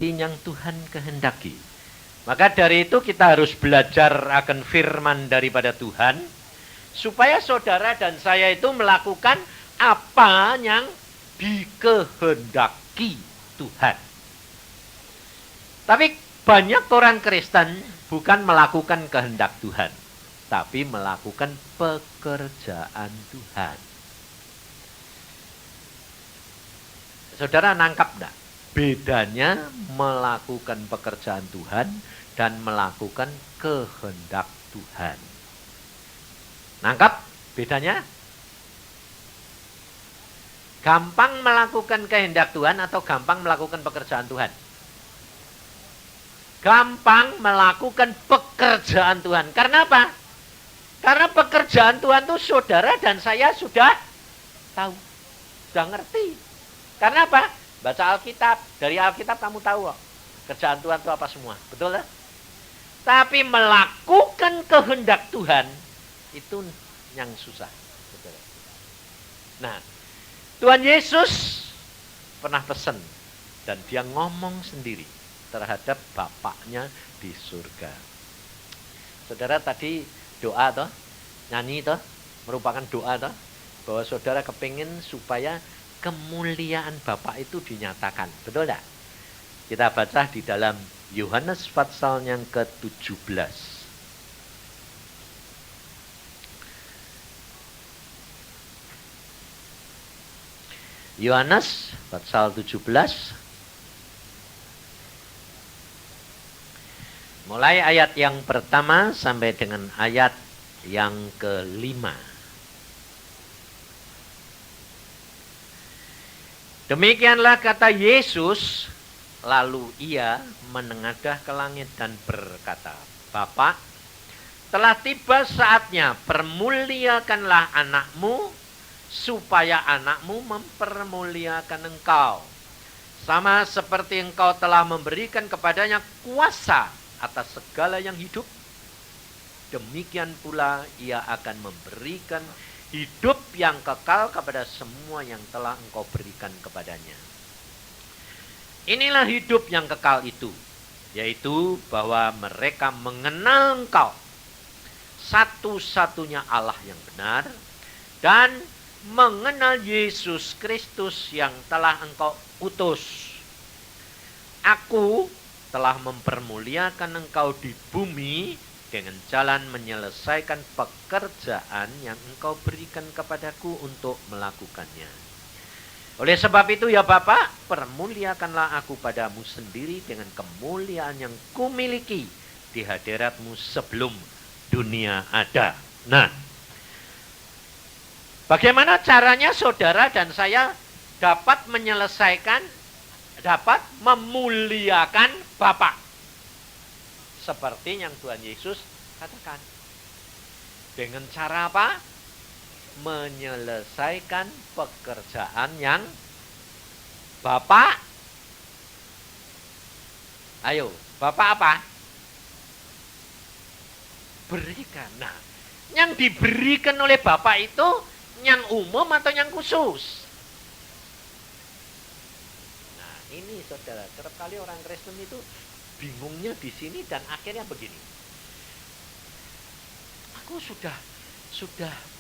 yang Tuhan kehendaki. Maka dari itu kita harus belajar akan firman daripada Tuhan, supaya saudara dan saya itu melakukan apa yang dikehendaki Tuhan. Tapi banyak orang Kristen bukan melakukan kehendak Tuhan, tapi melakukan pekerjaan Tuhan. Saudara nangkap enggak? Bedanya melakukan pekerjaan Tuhan dan melakukan kehendak Tuhan. Nangkap bedanya? Gampang melakukan kehendak Tuhan atau gampang melakukan pekerjaan Tuhan? Gampang melakukan pekerjaan Tuhan. Karena apa? Karena pekerjaan Tuhan itu saudara dan saya sudah tahu. Sudah ngerti. Karena apa? Baca Alkitab. Dari Alkitab kamu tahu kok. Kerjaan Tuhan itu apa semua. Betul kan? Tapi melakukan kehendak Tuhan itu yang susah. Betul. Nah, Tuhan Yesus pernah pesan dan dia ngomong sendiri terhadap Bapaknya di surga. Saudara tadi doa toh, nyanyi toh, merupakan doa toh, bahwa saudara kepingin supaya kemuliaan Bapa itu dinyatakan. Betul tak? Kita baca di dalam Yohanes pasal yang ke-17. Yohanes pasal 17. Mulai ayat yang pertama sampai dengan ayat yang ke-5. Demikianlah kata Yesus, lalu ia menengadah ke langit dan berkata, Bapa, telah tiba saatnya, permuliakanlah anakmu, supaya anakmu mempermuliakan engkau. Sama seperti engkau telah memberikan kepadanya kuasa atas segala yang hidup, demikian pula ia akan memberikan hidup yang kekal kepada semua yang telah engkau berikan kepadanya. Inilah hidup yang kekal itu, yaitu bahwa mereka mengenal engkau, satu-satunya Allah yang benar, dan mengenal Yesus Kristus yang telah engkau utus. Aku telah mempermuliakan engkau di bumi dengan jalan menyelesaikan pekerjaan yang engkau berikan kepadaku untuk melakukannya. Oleh sebab itu ya Bapa, permuliakanlah aku padamu sendiri dengan kemuliaan yang kumiliki di hadiratmu sebelum dunia ada. Nah, bagaimana caranya saudara dan saya dapat menyelesaikan, dapat memuliakan Bapa? Seperti yang Tuhan Yesus katakan. Dengan cara apa? Menyelesaikan pekerjaan yang Bapa. Ayo, Bapa apa? Berikan. Nah, yang diberikan oleh Bapa itu yang umum atau yang khusus? Nah, ini saudara, kerap kali orang Kristen itu bingungnya di sini dan akhirnya begini. Aku sudah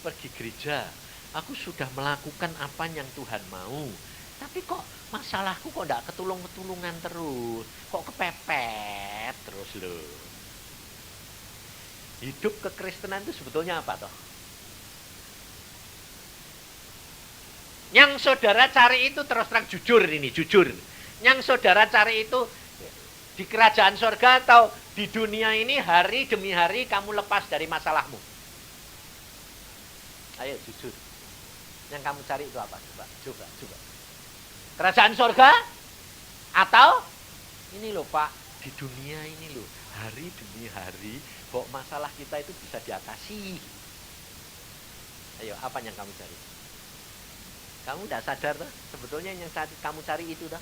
pergi gereja, aku sudah melakukan apa yang Tuhan mau, tapi kok masalahku kok tidak ketulungan terus, kok kepepet terus loh. Hidup kekristenan itu sebetulnya apa toh? Yang saudara cari itu terus terang jujur ini, jujur. Yang saudara cari itu di kerajaan surga atau di dunia ini hari demi hari kamu lepas dari masalahmu? Ayo jujur. Yang kamu cari itu apa? Coba. Kerajaan surga atau ini loh Pak, di dunia ini loh, hari demi hari kok masalah kita itu bisa diatasi. Ayo, apa yang kamu cari? Kamu tidak sadar tuh, sebetulnya yang kamu cari itu dah.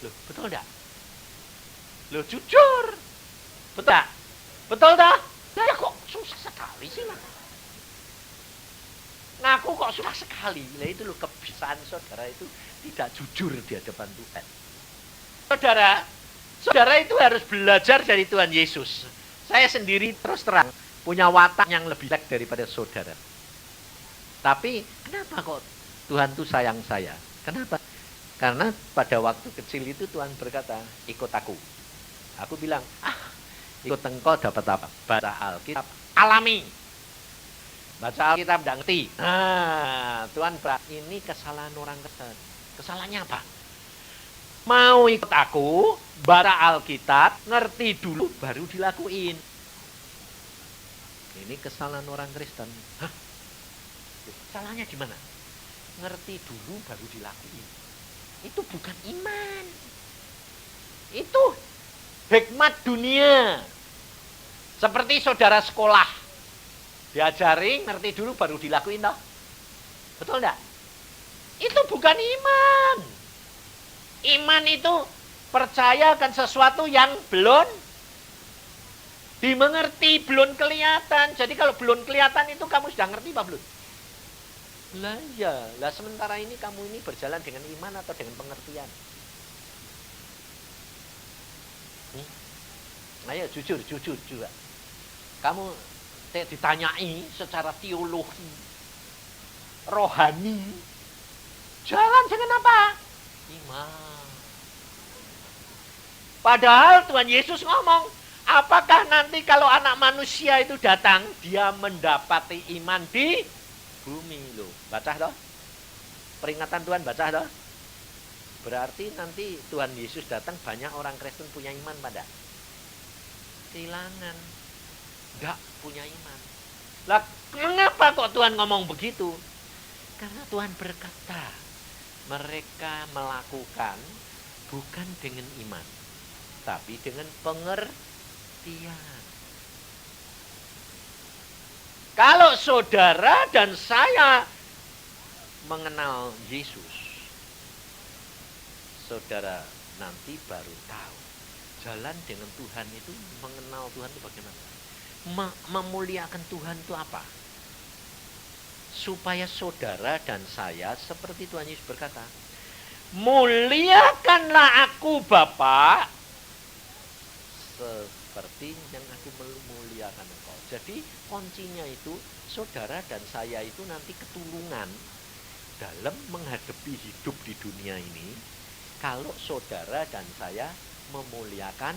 Loh, betul enggak? Loh, jujur. Betul tak? Betul tak? Nah, kok susah sekali sih lah. Ngaku kok susah sekali. Nah itu loh, kebiasaan saudara itu tidak jujur di hadapan Tuhan. Saudara, saudara itu harus belajar dari Tuhan Yesus. Saya sendiri terus terang punya watak yang lebih jelek daripada saudara. Tapi kenapa kok Tuhan tuh sayang saya? Kenapa? Karena pada waktu kecil itu Tuhan berkata, ikut aku. Aku bilang, ikut engkau dapat apa? Baca Alkitab, alami. Baca Alkitab, tidak ngerti. Tuhan berkata, ini kesalahan orang Kristen. Kesalahannya apa? Mau ikut aku, baca Alkitab, ngerti dulu, baru dilakuin. Ini kesalahan orang Kristen. Salahnya di mana? Ngerti dulu, baru dilakuin. Itu bukan iman. Itu hikmat dunia. Seperti saudara sekolah. Diajari, ngerti dulu baru dilakuin toh. Betul enggak? Itu bukan iman. Iman itu percaya akan sesuatu yang belum dimengerti, belum kelihatan. Jadi kalau belum kelihatan itu kamu sudah ngerti apa belum? Lah ya, lah sementara ini kamu ini berjalan dengan iman atau dengan pengertian? Ayo jujur juga. Kamu ditanyai secara teologi, rohani, jalan dengan apa? Iman. Padahal Tuhan Yesus ngomong, apakah nanti kalau anak manusia itu datang, dia mendapati iman di bumi loh. Baca toh? Peringatan Tuhan baca toh? Berarti nanti Tuhan Yesus datang banyak orang Kristen punya iman pada kehilangan. Enggak punya iman. Lah, mengapa kok Tuhan ngomong begitu? Karena Tuhan berkata, mereka melakukan bukan dengan iman, tapi dengan pengertian. Kalau saudara dan saya mengenal Yesus, saudara nanti baru tahu jalan dengan Tuhan itu, mengenal Tuhan itu bagaimana. Memuliakan Tuhan itu apa? Supaya saudara dan saya seperti Tuhan Yesus berkata, muliakanlah aku Bapa seperti yang aku memuliakan engkau. Jadi kuncinya itu saudara dan saya itu nanti ketulungan dalam menghadapi hidup di dunia ini kalau saudara dan saya memuliakan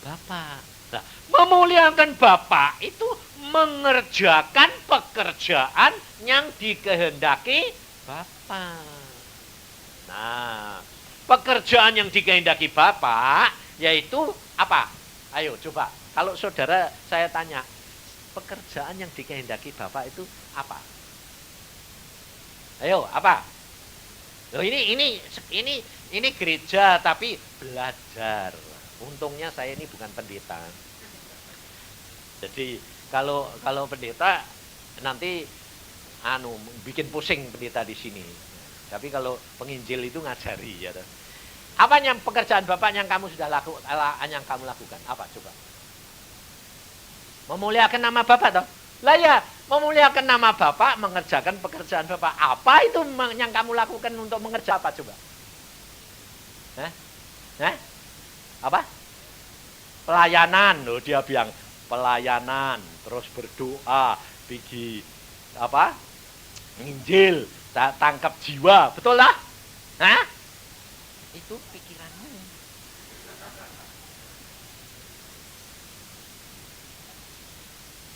Bapa. Nah, memuliakan Bapa itu mengerjakan pekerjaan yang dikehendaki Bapa. Nah, pekerjaan yang dikehendaki Bapa yaitu apa? Ayo coba, kalau saudara saya tanya, pekerjaan yang dikehendaki Bapak itu apa? Ayo, apa? Loh, ini gereja tapi belajar. Untungnya saya ini bukan pendeta. Jadi kalau pendeta nanti bikin pusing pendeta di sini. Tapi kalau penginjil itu ngajari ya. Apa yang pekerjaan Bapak yang kamu sudah lakukan? Apa coba? Memuliakan nama Bapak toh? Lah ya, memuliakan nama Bapak, mengerjakan pekerjaan Bapak. Apa itu yang kamu lakukan untuk mengerjakan apa coba? Apa? Pelayanan loh, dia bilang pelayanan, terus berdoa, pergi apa? Injil, tangkap jiwa, betul lah? Itu pikiranmu.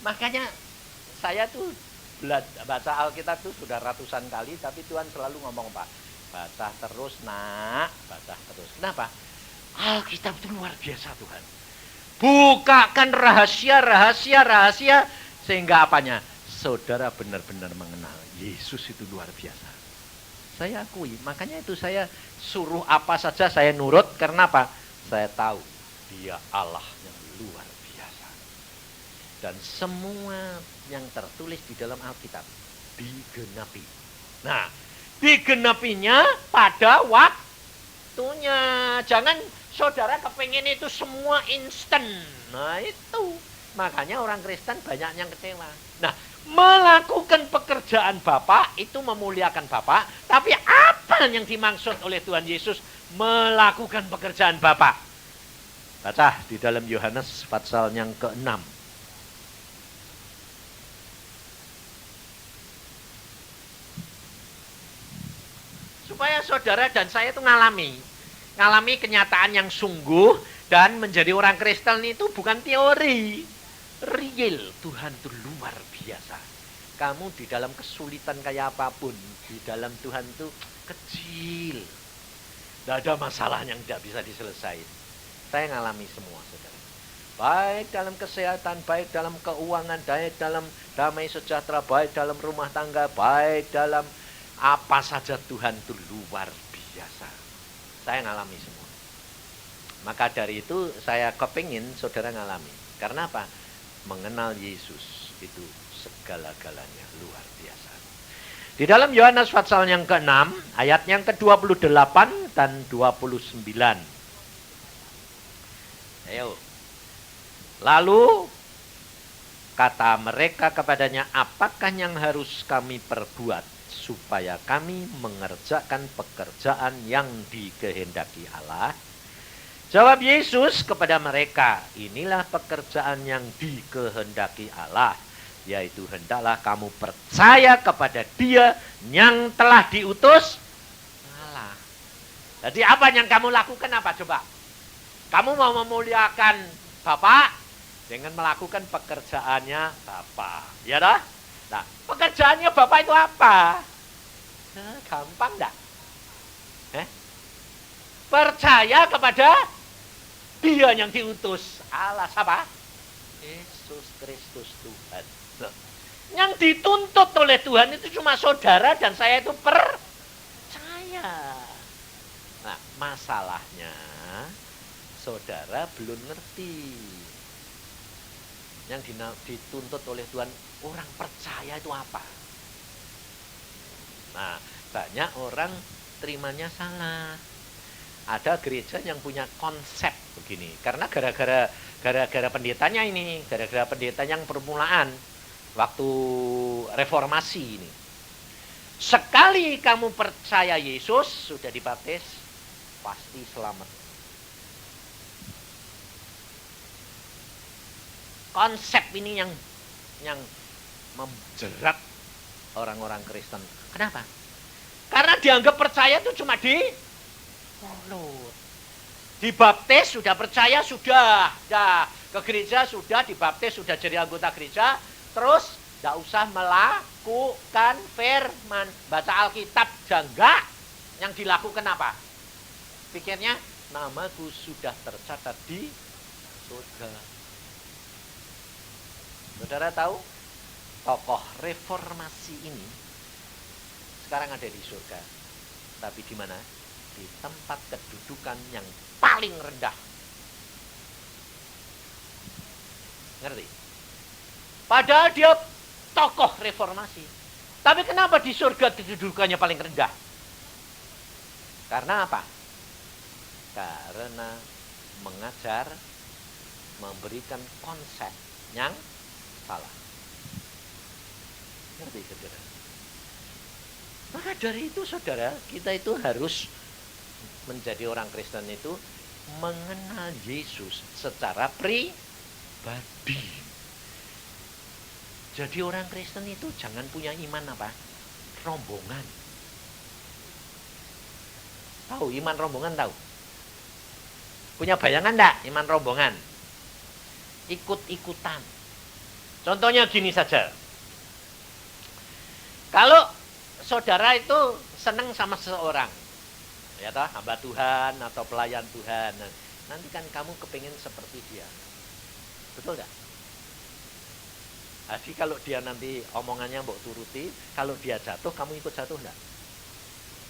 Makanya saya tuh baca Alkitab tuh sudah ratusan kali, tapi Tuhan selalu ngomong Pak, baca terus nak, baca terus. Kenapa? Alkitab itu luar biasa Tuhan. Bukakan rahasia sehingga apanya? Saudara benar-benar mengenal Yesus itu luar biasa. Saya akui, makanya itu saya suruh apa saja saya nurut, karena apa? Saya tahu dia Allah yang luar biasa. Dan semua yang tertulis di dalam Alkitab digenapi. Nah, digenapinya pada waktunya. Jangan saudara kepengen itu semua instan. Nah itu, makanya orang Kristen banyak yang kecewa. Nah, melakukan pekerjaan Bapak itu memuliakan Bapak, tapi apa Apa yang dimaksud oleh Tuhan Yesus melakukan pekerjaan Bapa? Baca di dalam Yohanes pasal yang ke-6. Supaya saudara dan saya itu ngalami kenyataan yang sungguh, dan menjadi orang Kristen itu bukan teori. Real, Tuhan itu luar biasa. Kamu di dalam kesulitan kayak apapun, di dalam Tuhan itu kecil. Tidak ada masalah yang tidak bisa diselesaikan. Saya ngalami semua, saudara. Baik dalam kesehatan, baik dalam keuangan, baik dalam damai sejahtera, baik dalam rumah tangga, baik dalam apa saja, Tuhan itu luar biasa. Saya ngalami semua. Maka dari itu saya kepingin saudara ngalami. Karena apa? Mengenal Yesus itu segala-galanya luar biasa. Di dalam Yohanes pasal yang ke-6, ayat yang ke-28 dan 29. Ayo. Lalu kata mereka kepadanya, apakah yang harus kami perbuat supaya kami mengerjakan pekerjaan yang dikehendaki Allah? Jawab Yesus kepada mereka, inilah pekerjaan yang dikehendaki Allah, yaitu hendaklah kamu percaya kepada Dia yang telah diutus Allah. Jadi apa yang kamu lakukan apa coba? Kamu mau memuliakan Bapak dengan melakukan pekerjaannya Bapak, ya dah? Nah, pekerjaannya Bapak itu apa? Nah, gampang dah. Percaya kepada Dia yang diutus Allah, siapa? Yesus Kristus Tuhan. Yang dituntut oleh Tuhan itu cuma saudara dan saya itu percaya. Nah, masalahnya saudara belum ngerti. Yang dituntut oleh Tuhan, orang percaya itu apa? Nah, banyak orang terimanya salah. Ada gereja yang punya konsep begini. Karena gara-gara pendetanya ini, gara-gara pendeta yang permulaan waktu reformasi ini. Sekali kamu percaya Yesus, sudah dibaptis, pasti selamat. Konsep ini yang menjerat orang-orang Kristen. Kenapa? Karena dianggap percaya itu cuma di mulut. Dibaptis sudah percaya, sudah ke gereja, sudah dibaptis, sudah jadi anggota gereja, terus tidak usah melakukan firman, baca Alkitab enggak. Yang dilakukan apa? Pikirnya namaku sudah tercatat di surga. Saudara tahu tokoh reformasi ini sekarang ada di surga, tapi di mana? Di tempat kedudukan yang paling rendah. Ngerti? Padahal dia tokoh reformasi. Tapi kenapa di surga kedudukannya paling rendah? Karena apa? Karena mengajar, memberikan konsep yang salah. Ngerti, saudara? Maka dari itu, saudara, kita itu harus menjadi orang Kristen itu mengenal Yesus secara pribadi. Jadi orang Kristen itu jangan punya iman apa? Rombongan. Tahu iman rombongan, tahu? Punya bayangan enggak iman rombongan? Ikut-ikutan. Contohnya gini saja. Kalau saudara itu senang sama seseorang, ya toh, hamba Tuhan atau pelayan Tuhan, nanti kan kamu kepingin seperti dia, betul nggak? Jadi kalau dia nanti omongannya mbok turuti, kalau dia jatuh kamu ikut jatuh nggak?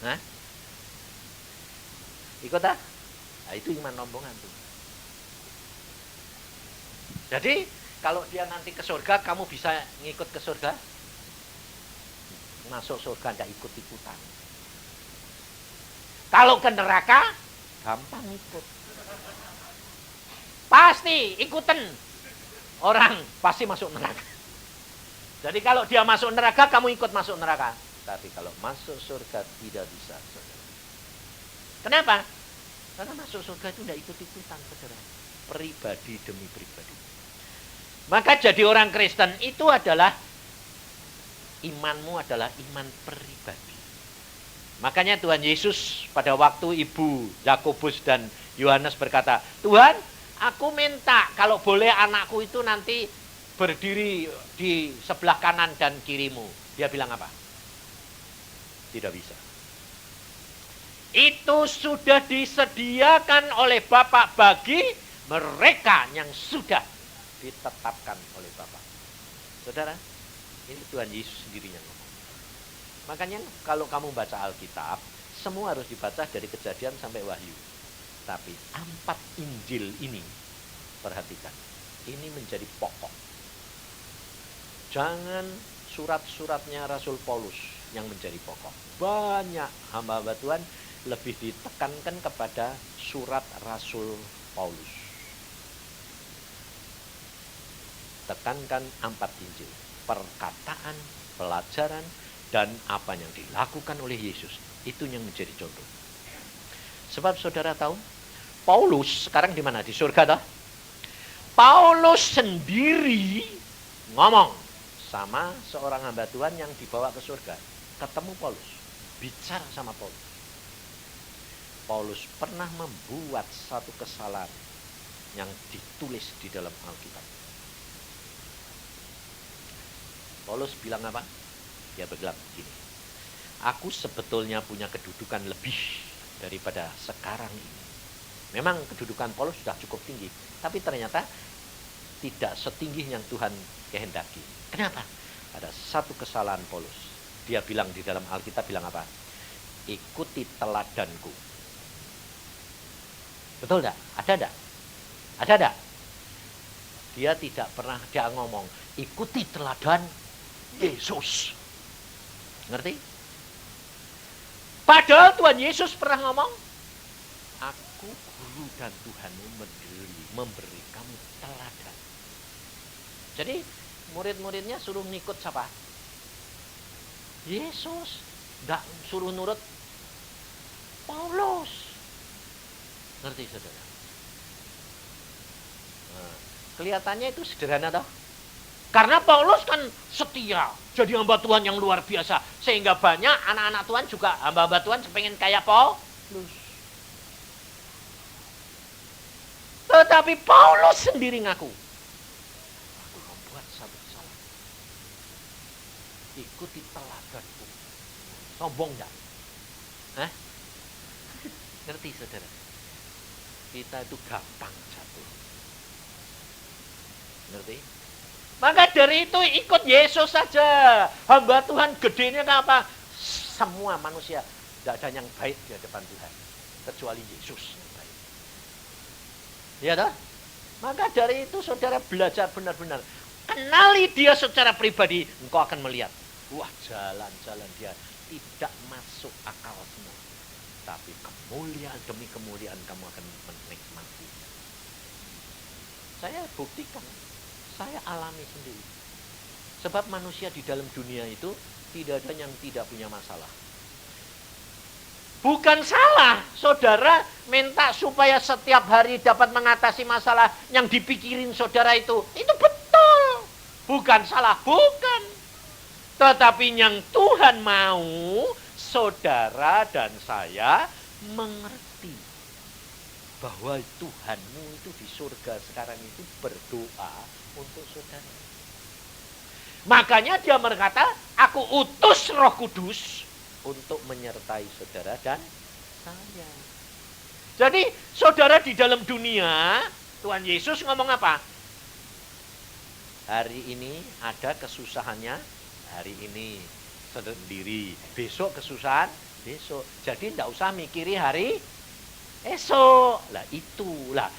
Nah, ikut ah? Nah, itu iman rombongan tuh. Jadi kalau dia nanti ke surga, kamu bisa ngikut ke surga? Masuk surga nggak ikut-ikutan. Kalau ke neraka, gampang ikut. Pasti ikutan. Orang pasti masuk neraka. Jadi kalau dia masuk neraka, kamu ikut masuk neraka. Tapi kalau masuk surga tidak bisa, saudara. Kenapa? Karena masuk surga itu tidak ikut-ikutan, saudara. Pribadi demi pribadi. Maka jadi orang Kristen itu adalah, imanmu adalah iman pribadi. Makanya Tuhan Yesus pada waktu ibu Yakobus dan Yohanes berkata, Tuhan, aku minta kalau boleh anakku itu nanti berdiri di sebelah kanan dan kirimu. Dia bilang apa? Tidak bisa. Itu sudah disediakan oleh Bapa bagi mereka yang sudah ditetapkan oleh Bapa. Saudara, ini Tuhan Yesus sendiri yang ngomong. Makanya kalau kamu baca Alkitab, semua harus dibaca dari Kejadian sampai Wahyu. Tapi 4 Injil ini, perhatikan, ini menjadi pokok. Jangan surat-suratnya Rasul Paulus yang menjadi pokok. Banyak hamba-hamba Tuhan lebih ditekankan kepada surat Rasul Paulus. Tekankan 4 Injil. Perkataan, pelajaran, dan apa yang dilakukan oleh Yesus. Itu yang menjadi contoh. Sebab saudara tahu, Paulus sekarang di mana? Di surga toh? Paulus sendiri ngomong sama seorang hamba Tuhan yang dibawa ke surga. Ketemu Paulus, bicara sama Paulus. Paulus pernah membuat satu kesalahan yang ditulis di dalam Alkitab. Paulus bilang apa? Dia bilang begini, aku sebetulnya punya kedudukan lebih daripada sekarang ini. Memang kedudukan Paulus sudah cukup tinggi, tapi ternyata tidak setinggi yang Tuhan kehendaki. Kenapa? Ada satu kesalahan Paulus. Dia bilang di dalam Alkitab, bilang apa? Ikuti teladanku. Betul enggak? Ada enggak? Ada enggak? Dia tidak pernah dia ngomong, ikuti teladan Yesus. Ngerti? Padahal Tuhan Yesus pernah ngomong, aku guru dan Tuhanmu memberi kamu teladan. Jadi murid-muridnya suruh ngikut siapa? Yesus. Enggak suruh nurut Paulus. Ngerti saudara? Nah, kelihatannya itu sederhana toh. Karena Paulus kan setia, jadi hamba Tuhan yang luar biasa. Sehingga banyak anak-anak Tuhan juga hamba-hamba Tuhan pengen kayak Paulus. Tetapi Paulus sendiri ngaku, aku membuat satu kesalahan. Ikuti teladanku. Sombong enggak? Hah? Ngerti saudara? Kita itu gampang jatuh. Ngerti? Maka dari itu ikut Yesus saja. Hamba Tuhan gedenya apa? Semua manusia. Tidak ada yang baik di hadapan Tuhan. Kecuali Yesus yang baik. Ya toh? Maka dari itu saudara belajar benar-benar. Kenali dia secara pribadi. Engkau akan melihat. Wah, jalan-jalan dia tidak masuk akal semua. Tapi kemuliaan demi kemuliaan kamu akan menikmati. Saya buktikan. Saya alami sendiri. Sebab manusia di dalam dunia itu tidak ada yang tidak punya masalah. Bukan salah, saudara minta supaya setiap hari dapat mengatasi masalah yang dipikirin saudara itu. Itu betul. Bukan salah, bukan. Tetapi yang Tuhan mau, saudara dan saya mengerti bahwa Tuhanmu itu di surga sekarang itu berdoa untuk saudara. Makanya dia berkata, aku utus Roh Kudus untuk menyertai saudara dan saya. Jadi saudara di dalam dunia, Tuhan Yesus ngomong apa? Hari ini ada kesusahannya, hari ini sendiri. Besok kesusahan, besok. Jadi tidak usah mikiri hari esok. Lah itulah.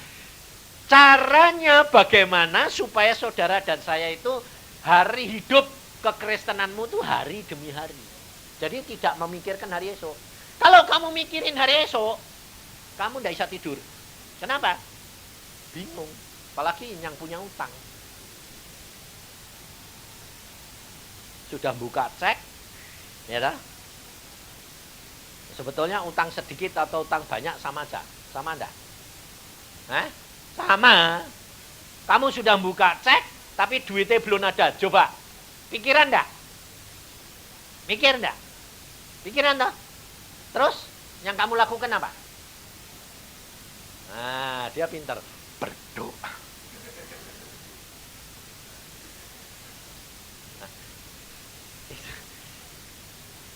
Caranya bagaimana supaya saudara dan saya itu hari hidup kekristenanmu itu hari demi hari. Jadi tidak memikirkan hari esok. Kalau kamu mikirin hari esok, kamu tidak bisa tidur. Kenapa? Bingung. Apalagi yang punya utang. Sudah buka cek, ya dah. Sebetulnya utang sedikit atau utang banyak sama aja. Sama enggak? Sama. Kamu sudah buka cek, tapi duitnya belum ada. Coba, pikiran enggak? Mikir enggak? Pikiran toh? Terus, yang kamu lakukan apa? Nah, dia pintar. Berdoa. Nah,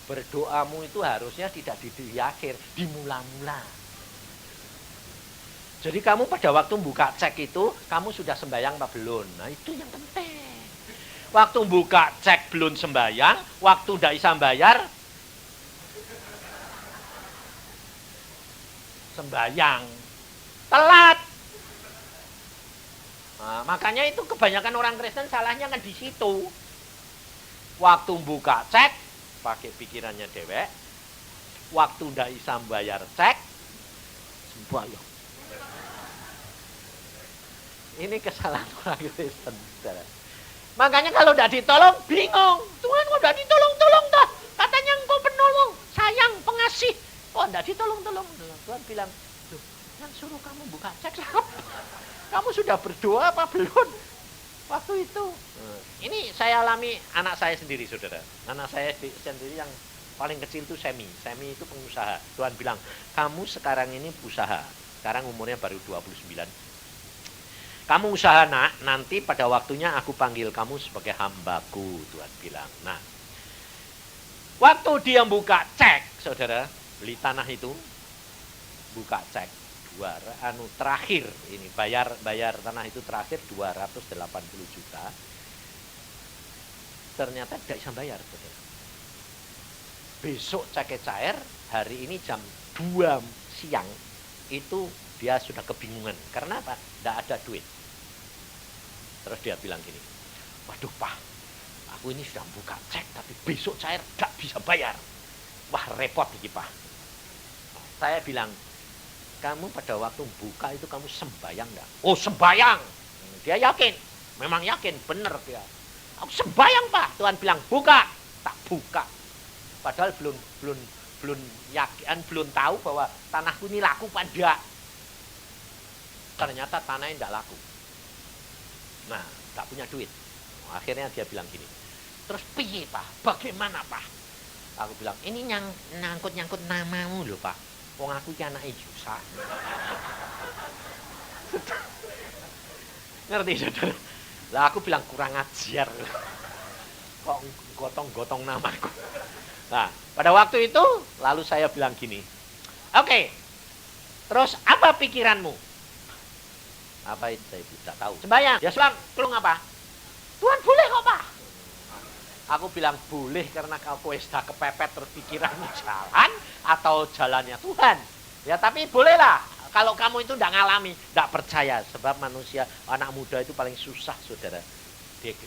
berdoamu itu harusnya tidak di akhir, di mula-mula. Jadi kamu pada waktu buka cek itu, kamu sudah sembahyang apa belum? Nah, itu yang penting. Waktu buka cek belum sembahyang, waktu tidak bisa bayar, sembahyang. Telat. Nah, makanya itu kebanyakan orang Kristen salahnya kan di situ. Waktu buka cek, pakai pikirannya dewek. Waktu tidak bisa bayar cek, sembahyang. Ini kesalahan orang Kristen. Makanya kalau tidak ditolong, bingung. Tuhan kok tidak ditolong-tolong dah. Katanya engkau penolong, sayang, pengasih. Kok tidak ditolong-tolong? Tuhan bilang, yang suruh kamu buka cek siapa? Kamu sudah berdoa apa belum? Waktu itu. Ini saya alami anak saya sendiri, saudara. Anak saya sendiri yang paling kecil itu Semi. Semi itu pengusaha. Tuhan bilang, kamu sekarang ini usaha. Sekarang umurnya baru 29. Kamu usaha nak, nanti pada waktunya aku panggil kamu sebagai hambaku, Tuhan bilang. Nah, waktu dia buka cek, saudara, beli tanah itu, buka cek, terakhir, ini bayar tanah itu terakhir 280 juta, ternyata tidak bisa bayar, saudara. Besok ceknya cair, hari ini jam 2 siang, itu dia sudah kebingungan. Karena apa? Tidak ada duit. Terus dia bilang gini, waduh Pak, aku ini sudah buka cek, tapi besok cair, tidak bisa bayar. Wah repot ini Pak. Saya bilang, kamu pada waktu buka itu kamu sembayang enggak? Oh sembayang. Dia yakin, memang yakin, benar dia. Aku sembayang Pak. Tuhan bilang buka, tak buka. Padahal belum yakin, belum tahu bahwa tanahku ini laku pada. Ternyata tanahnya tidak laku. Nah, tak punya duit. Akhirnya dia bilang gini, terus piye Pak? Bagaimana Pak? Aku bilang, ini nyangkut namamu loh Pak. Wong aku iki anake Yusa. Ngerti saudara? Lah aku bilang kurang ajar. Kok gotong-gotong namaku. Nah, pada waktu itu lalu saya bilang gini. Oke. Terus apa pikiranmu? Apa itu saya tidak tahu. Sembahyang. Dia bilang, "Kelung apa?" Tuhan boleh kok Pak. Aku bilang boleh karena kau sudah kepepet terus pikiranmu jalan atau jalannya Tuhan. Ya tapi bolehlah. Kalau kamu itu tidak ngalami, tidak percaya. Sebab manusia, anak muda itu paling susah saudara.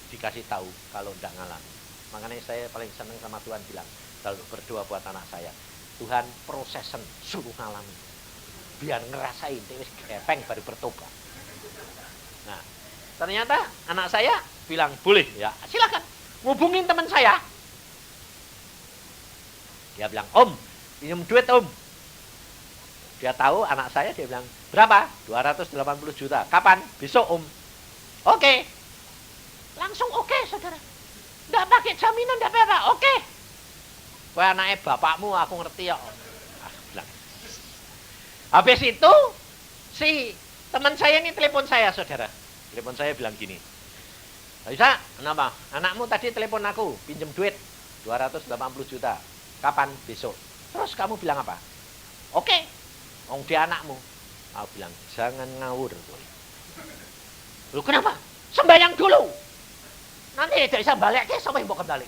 Dikasih tahu kalau tidak ngalami. Makanya saya paling senang sama Tuhan bilang, kalau berdoa buat anak saya, Tuhan prosesen suruh ngalami. Biar ngerasain, wis gepeng baru bertobat. Nah, ternyata anak saya bilang boleh ya, silakan hubungin teman saya. Dia bilang, Om, pinjam duit Om. Dia tahu anak saya, dia bilang, berapa? 280 juta. Kapan? Besok Om. Oke. Langsung oke, saudara. Nggak pakai jaminan, nggak apa-apa. Oke. Kowe anaknya bapakmu, aku ngerti ya Om. Aku bilang. Habis itu, si teman saya ini telepon saya, saudara. Telepon saya bilang gini, Bisa, kenapa? Anakmu tadi telepon aku, pinjam duit 280 juta. Kapan? Besok. Terus kamu bilang apa? Oke, wong dia anakmu. Aku bilang, jangan ngawur. Loh kenapa? Sembayang dulu. Nanti tidak bisa balik, sampai mau kembali.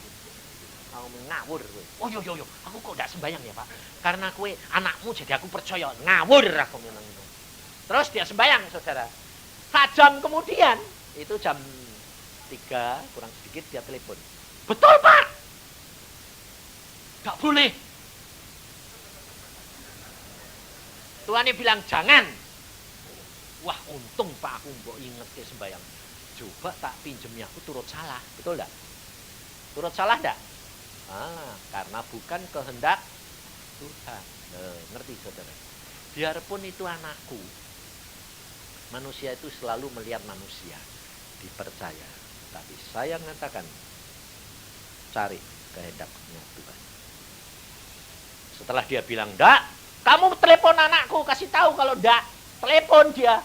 Aku ngawur. Oh yo, aku kok tidak sembayang ya Pak? Karena kue anakmu jadi aku percaya. Ngawur aku bilang itu. Terus dia sembayang, saudara. 4 jam kemudian, itu jam 3 kurang sedikit dia telepon. Betul Pak. Gak boleh. Tuhan ini bilang jangan. Wah untung Pak aku mbok inget ke sembayang. Coba tak pinjemnya aku turut salah. Betul enggak? Turut salah enggak? Karena bukan kehendak Tuhan. Ngerti saudara? Biarpun itu anakku, manusia itu selalu melihat manusia, dipercaya. Tapi saya mengatakan, cari kehendaknya Tuhan. Setelah dia bilang, "Ndak, kamu telepon anakku, kasih tahu kalau ndak." Telepon dia.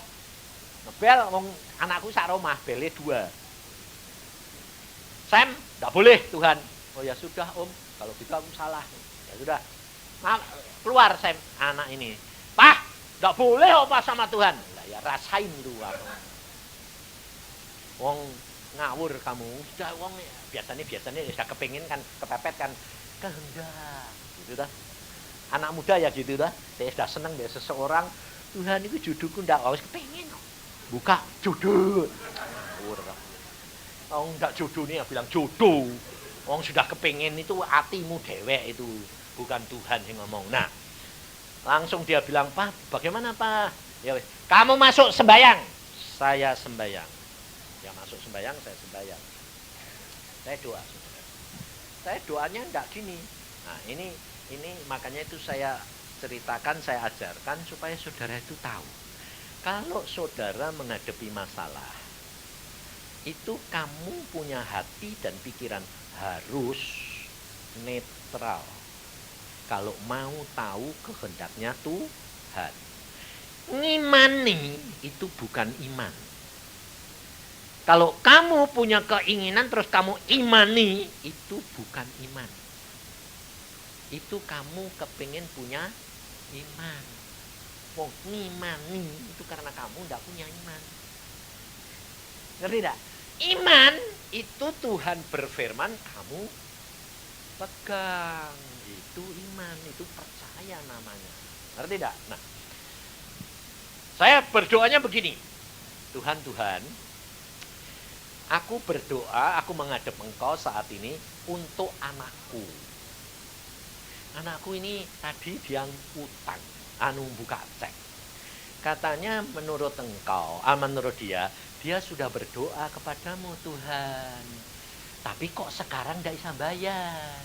Ngebel, anakku sak rumah, bele 2. "Sam, ndak boleh Tuhan." "Oh ya sudah Om, kalau gitu aku salah." Ya sudah. Keluar Sam, anak ini. "Pak, ndak boleh apa sama Tuhan." Lah ya rasain tuh aku. Wong ngawur kamu, sudah wong biasanya sudah kepengin kan, kepepet kan kehendak gitu dah. Anak muda ya gitu dah. Saya sudah senang biasa seseorang, Tuhan itu jodohku ndak wis kepengin. Buka jodoh. Ngawur. Wong ndak jodoh nih bilang jodoh. Wong sudah kepengin itu hatimu dewek itu, bukan Tuhan yang ngomong. Nah, langsung dia bilang, "Pak, bagaimana Pak?" "Ya wis, kamu masuk sembayang." Saya sembayang. Ya masuk sembayang, saya sembayang. Saya doa, saudara. Saya doanya enggak gini. Nah, ini makanya itu saya ceritakan, saya ajarkan supaya saudara itu tahu. Kalau saudara menghadapi masalah, itu kamu punya hati dan pikiran harus netral. Kalau mau tahu kehendaknya Tuhan. Ngimani itu bukan iman. Kalau kamu punya keinginan terus kamu imani, itu bukan iman. Itu kamu kepingin punya iman. Wong ngimani itu karena kamu tidak punya iman. Ngerti tidak? Iman itu Tuhan berfirman, kamu pegang. Itu iman, itu percaya namanya. Ngerti tidak? Nah, saya berdoanya begini. Tuhan, aku berdoa, aku menghadap Engkau saat ini untuk anakku. Anakku ini tadi dia utang, buka cek. Katanya menurut Engkau, menurut dia sudah berdoa kepadamu Tuhan. Tapi kok sekarang tidak bisa bayar?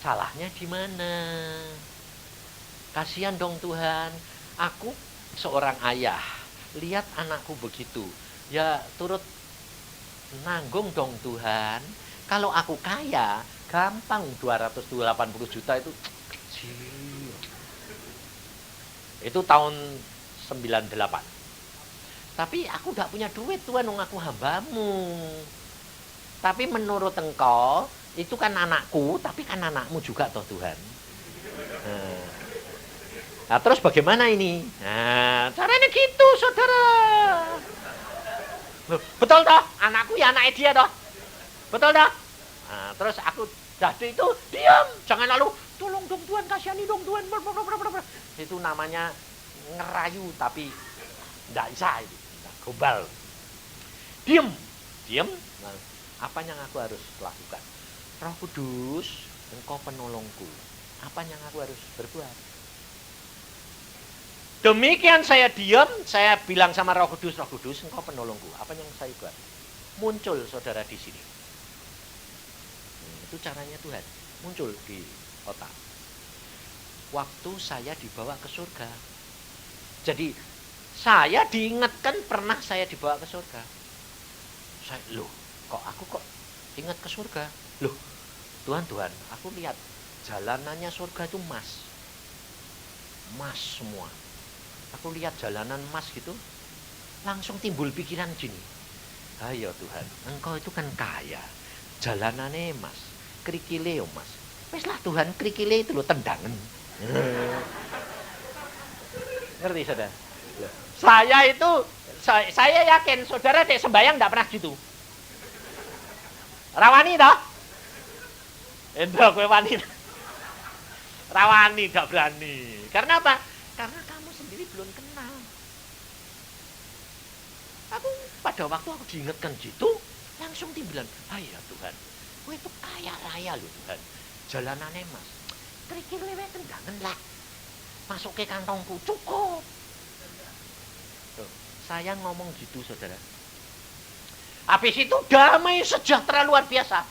Salahnya di mana? Kasihan dong Tuhan. Aku seorang ayah, lihat anakku begitu. Ya turut nanggung dong Tuhan. Kalau aku kaya, gampang 280 juta itu kecil. Itu tahun 98. Tapi aku tidak punya duit Tuhan, aku hambamu. Tapi menurut Engkau, itu kan anakku, tapi kan anakmu juga toh Tuhan. Nah terus bagaimana ini? Nah caranya gitu saudara. Loh, betul toh? Anakku ya anaknya dia toh? Betul toh? Nah, terus aku jadi itu diam, jangan lalu tolong dong Tuhan, kasihani dong Tuhan. Itu namanya ngerayu tapi tidak bisa itu, gombal. Diam. Nah, apa yang aku harus lakukan? Roh Kudus, Engkau penolongku. Apa yang aku harus berbuat? Demikian saya diam, saya bilang sama Roh Kudus, Engkau penolongku. Apa yang saya buat? Muncul saudara di sini. Itu caranya Tuhan. Muncul di otak. Waktu saya dibawa ke surga. Jadi saya diingatkan pernah saya dibawa ke surga. Loh, kok ingat ke surga? Loh, Tuhan, aku lihat jalanannya surga itu emas semua. Aku lihat jalanan emas gitu, langsung timbul pikiran gini. Ayo Tuhan, Engkau itu kan kaya, jalanannya emas, kerikile emas. Wes lah Tuhan, kerikile itu lo tendangan. Ngerti saudara? Saya yakin saudara dek sembahyang tidak pernah gitu. Rawani toh? Entah kowe wani. Rawani tidak berani. Karena apa? Karena kamu sendiri belum kenal. Aku pada waktu aku diingatkan gitu, langsung timbulan, ya Tuhan, kowe itu kaya raya loh Tuhan. Jalanannya mas, kerikil lewe tendangan lah. Masuk ke kantongku, cukup. Tuh, saya ngomong gitu saudara. Habis itu damai sejahtera luar biasa.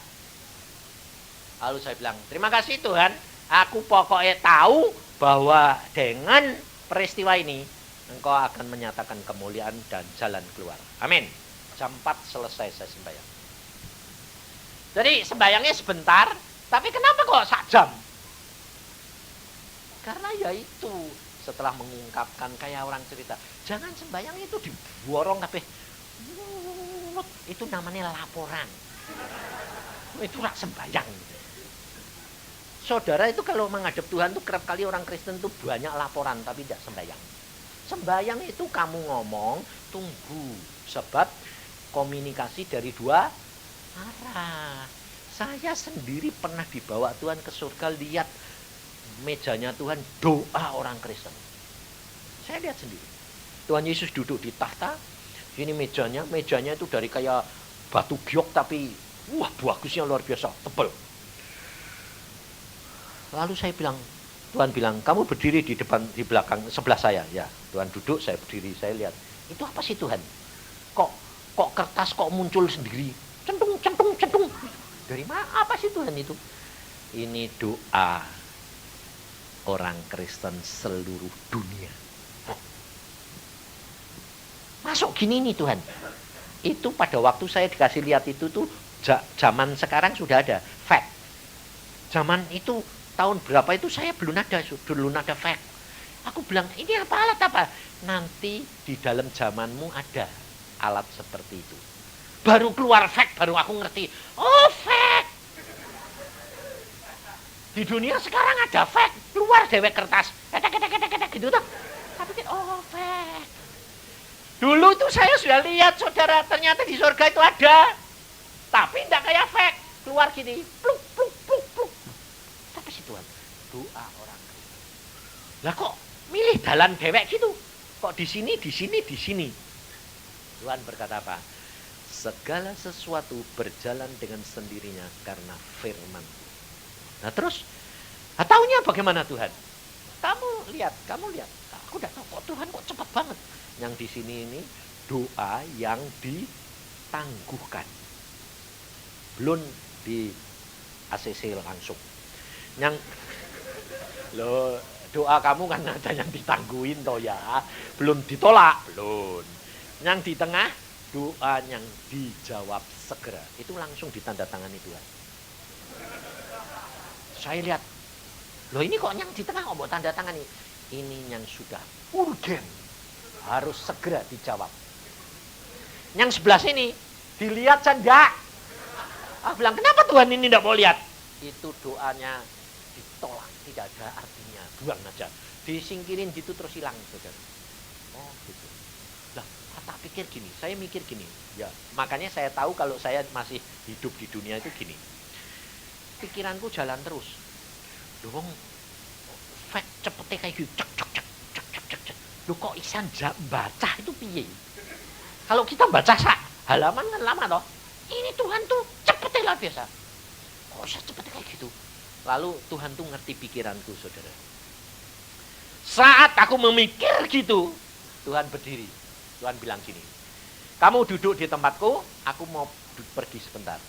Lalu saya bilang, terima kasih Tuhan, Aku pokoknya tahu bahwa dengan peristiwa ini engkau akan menyatakan kemuliaan dan jalan keluar. Amin. Jam 4 selesai saya sembahyang. Jadi sembahyangnya sebentar, tapi kenapa kok sak jam? Karena ya itu, setelah mengungkapkan kayak orang cerita, jangan sembahyang itu diborong kabeh. Itu namanya laporan. Itu rak sembahyang. Saudara itu kalau menghadap Tuhan tuh kerap kali orang Kristen tuh banyak laporan tapi tidak sembahyang. Sembahyang itu kamu ngomong, tunggu. Sebab komunikasi dari dua arah. Saya sendiri pernah dibawa Tuhan ke surga, lihat mejanya Tuhan, doa orang Kristen. Saya lihat sendiri. Tuhan Yesus duduk di tahta, ini mejanya itu dari kayak batu giok tapi wah bagusnya luar biasa, tebal. Lalu saya bilang, Tuhan bilang, kamu berdiri di belakang, sebelah saya. Ya, Tuhan duduk, saya berdiri, saya lihat. Itu apa sih Tuhan? Kok kertas kok muncul sendiri? Centung. Dari mana? Apa sih Tuhan itu? Ini doa orang Kristen seluruh dunia. Masuk gini nih Tuhan. Itu pada waktu saya dikasih lihat itu tuh, zaman sekarang sudah ada fax. Zaman itu tahun berapa itu saya belum ada fax. Aku bilang, ini apa alat apa? Nanti di dalam zamanmu ada alat seperti itu. Baru keluar fax, baru aku ngerti. Oh fax. Di dunia sekarang ada fax, keluar dewek kertas. Gitu tuh. Tapi oh fax. Dulu tuh saya sudah lihat saudara, ternyata di surga itu ada. Tapi tidak kayak fax, keluar gini, pluk. Apa sih Tuhan? Doa orang Kristen. Lah kok milih dalan dewek gitu? Kok di sini? Tuhan berkata apa? Segala sesuatu berjalan dengan sendirinya karena firman. Nah terus, taunya bagaimana Tuhan? Kamu lihat. Aku udah tahu kok Tuhan kok cepat banget. Yang di sini ini doa yang ditangguhkan. Belum di ACC langsung. Yang lo doa kamu kan ada yang ditangguhin toh ya, belum ditolak, belum. Yang di tengah doa yang dijawab segera, itu langsung ditandatangani Tuhan. Saya lihat, loh ini kok yang di tengah kok mau tanda tangan ini? Ini yang sudah urgen, harus segera dijawab. Yang sebelah sini dilihat saja. Bilang kenapa Tuhan ini tidak mau lihat? Itu doanya ditolak, tidak ada artinya, buang aja. Disingkirin gitu terus hilang, saudara. Oh gitu. Lah, tak pikir gini, saya mikir gini. Ya, makanya saya tahu kalau saya masih hidup di dunia itu gini. Pikiranku jalan terus. Dong, fact cepetnya kayak gitu, cek. Loh kok isan baca itu piye? Kalau kita baca halaman kan lama toh. Ini Tuhan tuh cepetnya lah biasa. Kok bisa cepetnya kayak gitu? Lalu Tuhan tuh ngerti pikiranku, saudara. Saat aku memikir gitu, Tuhan berdiri. Tuhan bilang gini, kamu duduk di tempatku, aku mau pergi sebentar.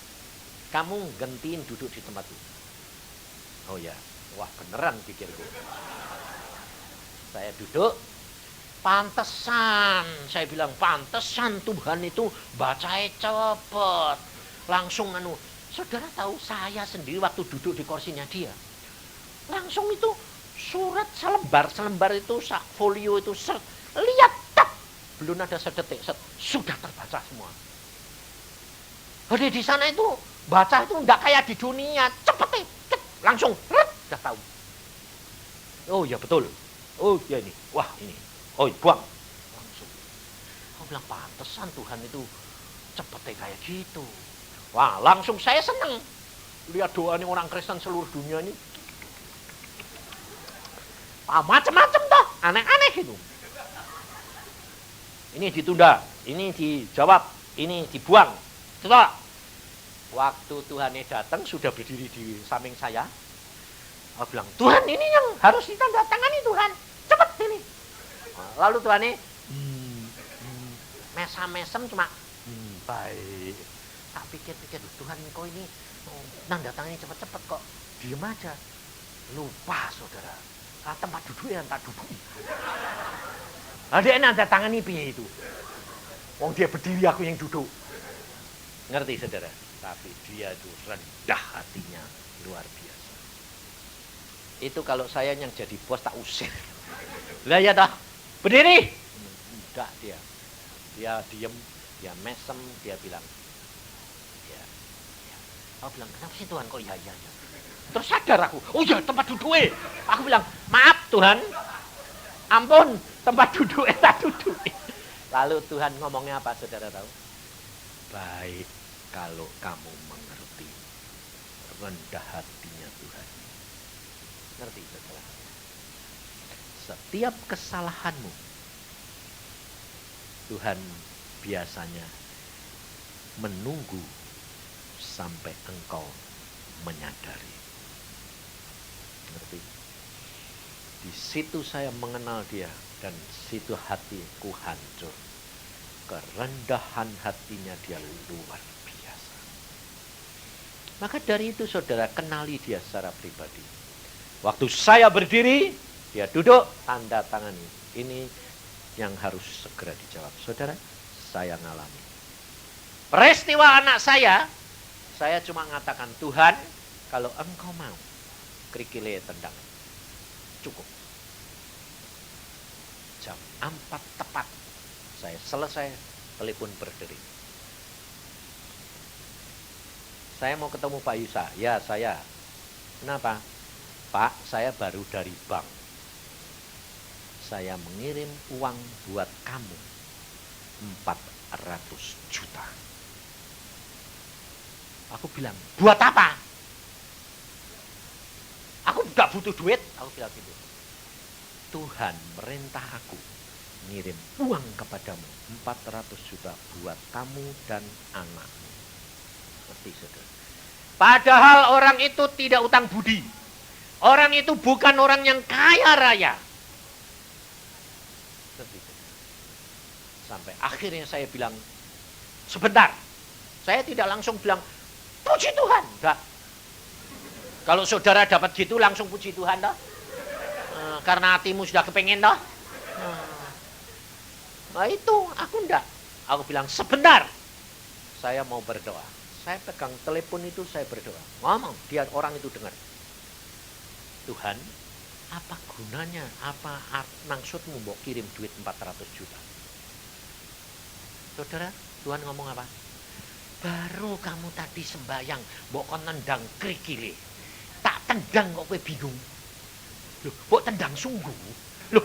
Kamu gantiin duduk di tempatku. Oh ya, wah beneran pikirku. Saya duduk, pantesan, saya bilang pantesan Tuhan itu bacanya cepet. Langsung saudara tahu saya sendiri waktu duduk di kursinya dia. Langsung itu surat selembar itu folio itu lihat tak, belum ada sedetik sudah terbaca semua. Jadi di sana itu baca itu enggak kayak di dunia, cepet langsung udah tahu. Oh ya betul. Oh ya ini. Wah ini. Oh buang. Langsung. Aku bilang pantesan Tuhan itu cepetnya kayak gitu. Wah langsung saya seneng. Lihat doa nih orang Kristen seluruh dunia ini. Macam-macam toh. Aneh-aneh gitu. Ini ditunda. Ini dijawab. Ini dibuang. Setelah waktu Tuhan datang sudah berdiri di samping saya. Aku bilang, Tuhan ini yang harus ditandatangani Tuhan. Cepat ini. Lalu Tuhan ini mesam-mesem cuma baik. Tak pikir-pikir Tuhan kok ini tandatangani cepat-cepat kok. Diem aja. Lupa saudara. Tempat duduk yang tak duduk. Dia nanda tangani piye itu. Wong dia berdiri, aku yang duduk. Ngerti saudara? Tapi dia itu rendah hatinya, luar biasa. Itu kalau saya yang jadi bos tak usir. Lah ya toh, berdiri. Enggak dia. Dia diem, dia mesem, dia bilang. Ya. Aku bilang, kenapa sih Tuhan kok ya. Terus sadar aku, oh ya tempat duduknya. Aku bilang, maaf Tuhan, ampun tempat duduknya tak duduk. Lalu Tuhan ngomongnya apa saudara tahu? Baik kalau kamu mengerti rendah hatinya Tuhan. Ngerti saudara? Setiap kesalahanmu, Tuhan biasanya menunggu sampai engkau menyadari. Ngerti? Di situ saya mengenal dia dan situ hatiku hancur. Kerendahan hatinya dia luar biasa. Maka dari itu saudara kenali dia secara pribadi. Waktu saya berdiri, dia duduk, tanda tangani. Ini yang harus segera dijawab. Saudara, saya ngalami. Peristiwa anak saya cuma mengatakan, Tuhan, kalau engkau mau, kerikile tendang. Cukup. Jam 4 tepat. Saya selesai, telepon berdering. Saya mau ketemu Pak Yusa. Ya, saya. Kenapa? Pak, saya baru dari bank. Saya mengirim uang buat kamu 400 juta. Aku bilang, buat apa? Aku gak butuh duit. Aku bilang gitu. Tuhan merintah aku ngirim uang kepadamu 400 juta buat kamu dan anakmu. Ngerti saudara? Padahal orang itu tidak utang budi. Orang itu bukan orang yang kaya raya. Ngerti saudara? Sampai akhirnya saya bilang, sebentar. Saya tidak langsung bilang, puji Tuhan. Enggak. Kalau saudara dapat gitu langsung puji Tuhan toh. Karena hatimu sudah kepengen toh. Nah itu aku enggak. Aku bilang sebentar. Saya mau berdoa. Saya pegang telepon itu, saya berdoa. Ngomong, dia orang itu dengar. Tuhan, apa gunanya? Apa maksudmu mau kirim duit 400 juta? Saudara, Tuhan ngomong apa? Baru kamu tadi sembahyang, mbok nendang krikile. Tak tendang kok kowe bingung. Loh, mbok tendang sungguh. Loh,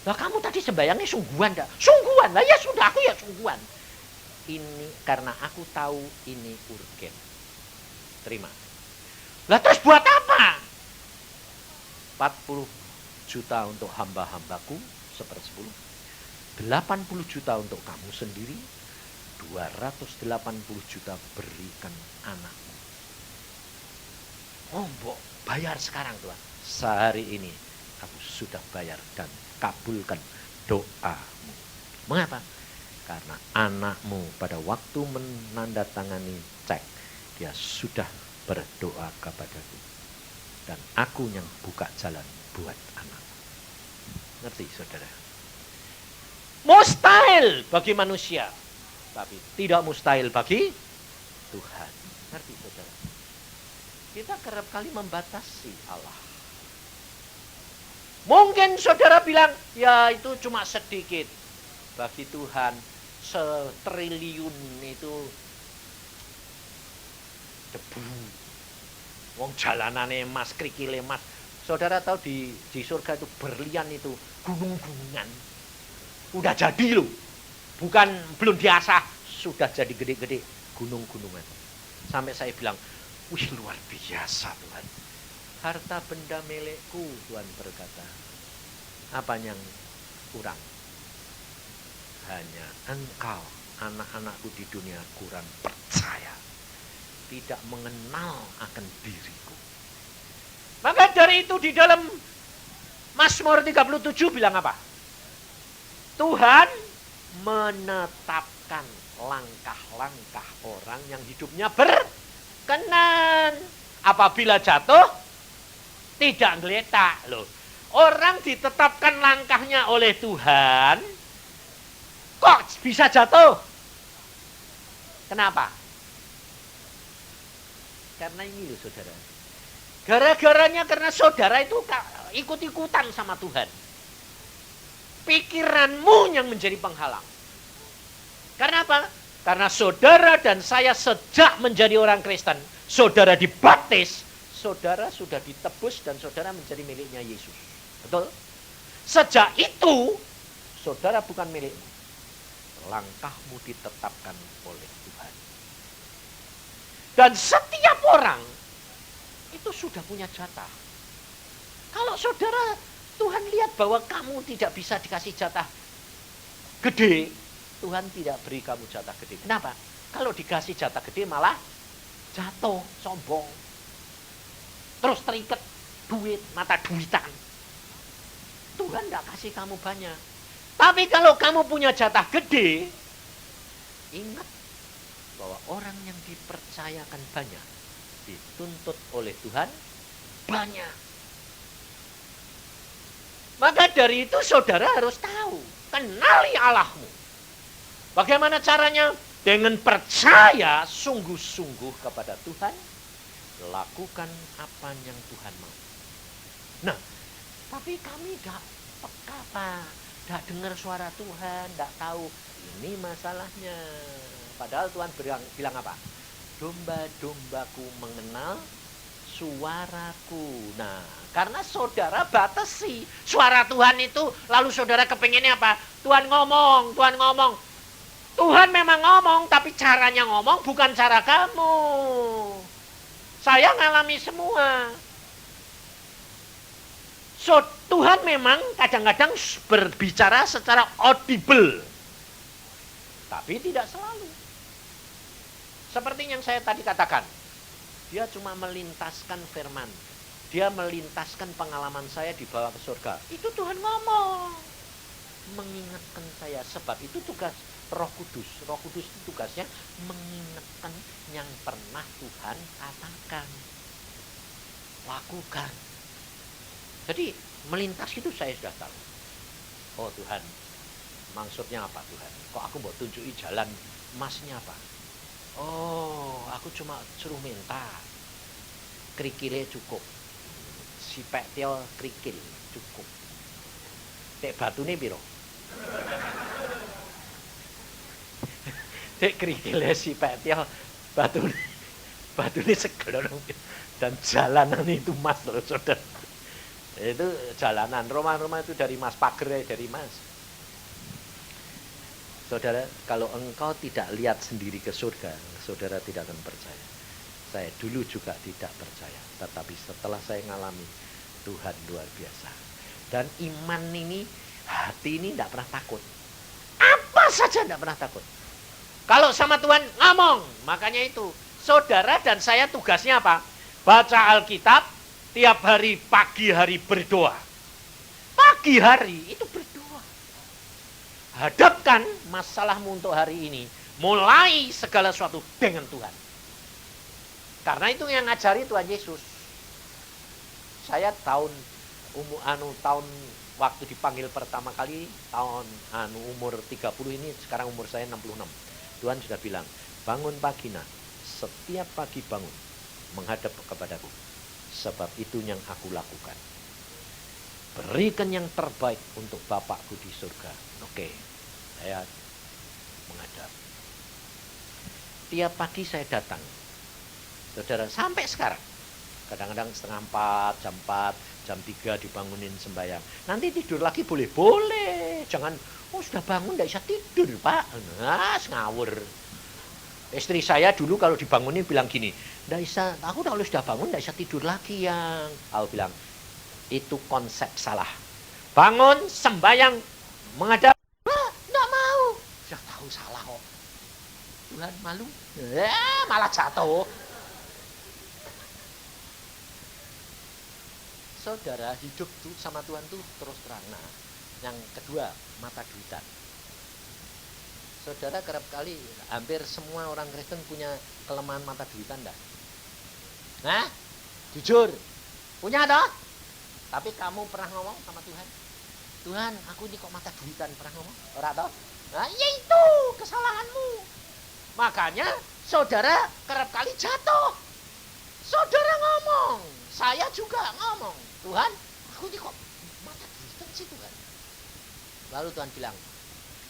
lah kamu tadi sembahyangnya sungguhan enggak? Sungguhan. Lah ya sudah, aku ya sungguhan. Ini karena aku tahu ini urgen. Terima. Lah terus buat apa? 40 juta untuk hamba-hambaku, 1/10. 80 juta untuk kamu sendiri. 280 juta berikan anakmu. Oh, mbok bayar sekarang Tuhan. Sehari ini aku sudah bayar dan kabulkan doamu. Mengapa? Karena anakmu pada waktu menandatangani cek, dia sudah berdoa kepadaku. Dan aku yang buka jalan buat anakku. Ngerti saudara? Mustahil bagi manusia, tapi tidak mustahil bagi Tuhan. Ngerti saudara? Kita kerap kali membatasi Allah. Mungkin saudara bilang, ya itu cuma sedikit. Bagi Tuhan, 1 triliun itu debu. Wong jalanane emas, krikile emas. Saudara tahu di surga itu berlian itu gunung-gunungan. Udah jadi loh. Bukan belum diasah, sudah jadi gede-gede gunung-gunungan. Sampai saya bilang, wih luar biasa Tuhan. Harta benda milikku, Tuhan berkata. Apa yang kurang? Hanya engkau, anak-anakku di dunia kurang percaya. Tidak mengenal akan diriku. Maka dari itu di dalam Mazmur 37 bilang apa? Tuhan menetapkan langkah-langkah orang yang hidupnya berkenan. Apabila jatuh, Tidak geletak loh. Orang ditetapkan langkahnya oleh Tuhan, kok bisa jatuh? Kenapa? Karena ini loh saudara. Gara-garanya karena saudara itu ikut-ikutan sama Tuhan. Pikiranmu yang menjadi penghalang. Karena apa? Karena saudara dan saya sejak menjadi orang Kristen, saudara dibaptis, saudara sudah ditebus dan saudara menjadi miliknya Yesus. Betul? Sejak itu, saudara bukan milikmu. Langkahmu ditetapkan oleh Tuhan. Dan setiap orang itu sudah punya jatah. Kalau saudara, Tuhan lihat bahwa kamu tidak bisa dikasih jatah gede, Tuhan tidak beri kamu jatah gede. Kenapa? Kalau dikasih jatah gede malah jatuh, sombong. Terus terikat duit, mata duitan. Tuhan tidak kasih kamu banyak. Tapi kalau kamu punya jatah gede, ingat bahwa orang yang dipercayakan banyak, dituntut oleh Tuhan banyak. Maka dari itu saudara harus tahu, kenali Allahmu. Bagaimana caranya? Dengan percaya sungguh-sungguh kepada Tuhan, lakukan apa yang Tuhan mau. Nah, tapi kami gak peka Pak, gak dengar suara Tuhan, gak tahu ini masalahnya. Padahal Tuhan bilang apa? Domba-dombaku mengenal suaraku. Nah, karena saudara batasi suara Tuhan itu, lalu saudara kepengennya apa? Tuhan ngomong. Tuhan memang ngomong, tapi caranya ngomong bukan cara kamu. Saya ngalami semua. So, Tuhan memang kadang-kadang berbicara secara audible. Tapi tidak selalu. Seperti yang saya tadi katakan. Dia cuma melintaskan firman. Dia melintaskan pengalaman saya dibawa ke surga. Itu Tuhan ngomong. Mengingatkan saya. Sebab itu tugas Roh Kudus. Roh Kudus itu tugasnya mengingatkan yang pernah Tuhan katakan. Lakukan. Jadi melintas itu saya sudah tahu. Oh Tuhan, maksudnya apa Tuhan? Kok aku mau tunjuki jalan emasnya apa? Oh, aku cuma suruh minta. Krikile cukup. Si Petio krikil cukup. Tek batune piro? Tek krikile si Petio batune segelorong. Dan jalanan itu mas loh saudara. Itu jalanan, rumah-rumah itu dari mas, pagar dari mas. Saudara, kalau engkau tidak lihat sendiri ke surga, saudara tidak akan percaya. Saya dulu juga tidak percaya, tetapi setelah saya ngalami, Tuhan luar biasa. Dan iman ini, hati ini tidak pernah takut. Apa saja tidak pernah takut. Kalau sama Tuhan ngomong, makanya itu, saudara dan saya tugasnya apa? Baca Alkitab, tiap hari pagi hari berdoa. Pagi hari itu berdoa. Hadapkan masalahmu untuk hari ini. Mulai segala sesuatu dengan Tuhan. Karena itu yang ngajari Tuhan Yesus. Saya tahun waktu dipanggil pertama kali, tahun umur 30 ini, sekarang umur saya 66. Tuhan sudah bilang, bangun pagi nak, setiap pagi bangun, menghadap kepadaku. Sebab itu yang aku lakukan. Berikan yang terbaik untuk Bapakku di surga. Oke, saya menghadap. Tiap pagi saya datang. Saudara, sampai sekarang. Kadang-kadang setengah 4, jam 4, jam 3 dibangunin sembahyang. Nanti tidur lagi boleh. Jangan, sudah bangun tidak bisa tidur Pak. Nah, ngawur. Istri saya dulu kalau dibangunin bilang gini, nggak bisa, aku kalau sudah bangun nggak bisa tidur lagi yang. Aku bilang, itu konsep salah. Bangun, sembahyang, menghadap, nggak mau. Sudah tahu salah kok. Tuhan malu, malah jatuh. Saudara, hidup tuh sama Tuhan tuh terus terang. Nah, yang kedua, mata duitan. Saudara kerap kali hampir semua orang Kristen punya kelemahan mata duitan enggak? Nah, jujur. Punya toh? Tapi kamu pernah ngomong sama Tuhan? Tuhan, aku ini kok mata duitan, pernah ngomong? Ora toh? Nah, ya itu kesalahanmu. Makanya saudara kerap kali jatuh. Saudara ngomong, saya juga ngomong. Tuhan, aku ini kok mata duitan sih Tuhan. Lalu Tuhan bilang,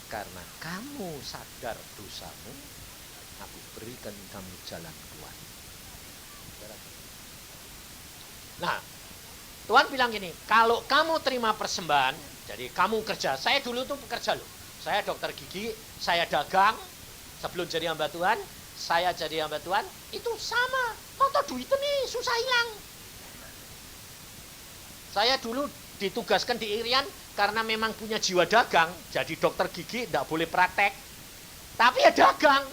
karena kamu sadar dosamu, aku berikan kamu jalan keluar. Nah, Tuhan bilang gini, kalau kamu terima persembahan, jadi kamu kerja. Saya dulu tuh pekerja loh. Saya dokter gigi, saya dagang. Sebelum jadi hamba Tuhan, saya jadi hamba Tuhan. Itu sama. Mata duit nih susah hilang. Saya dulu ditugaskan di Irian karena memang punya jiwa dagang. Jadi dokter gigi tidak boleh praktek. Tapi ya dagang.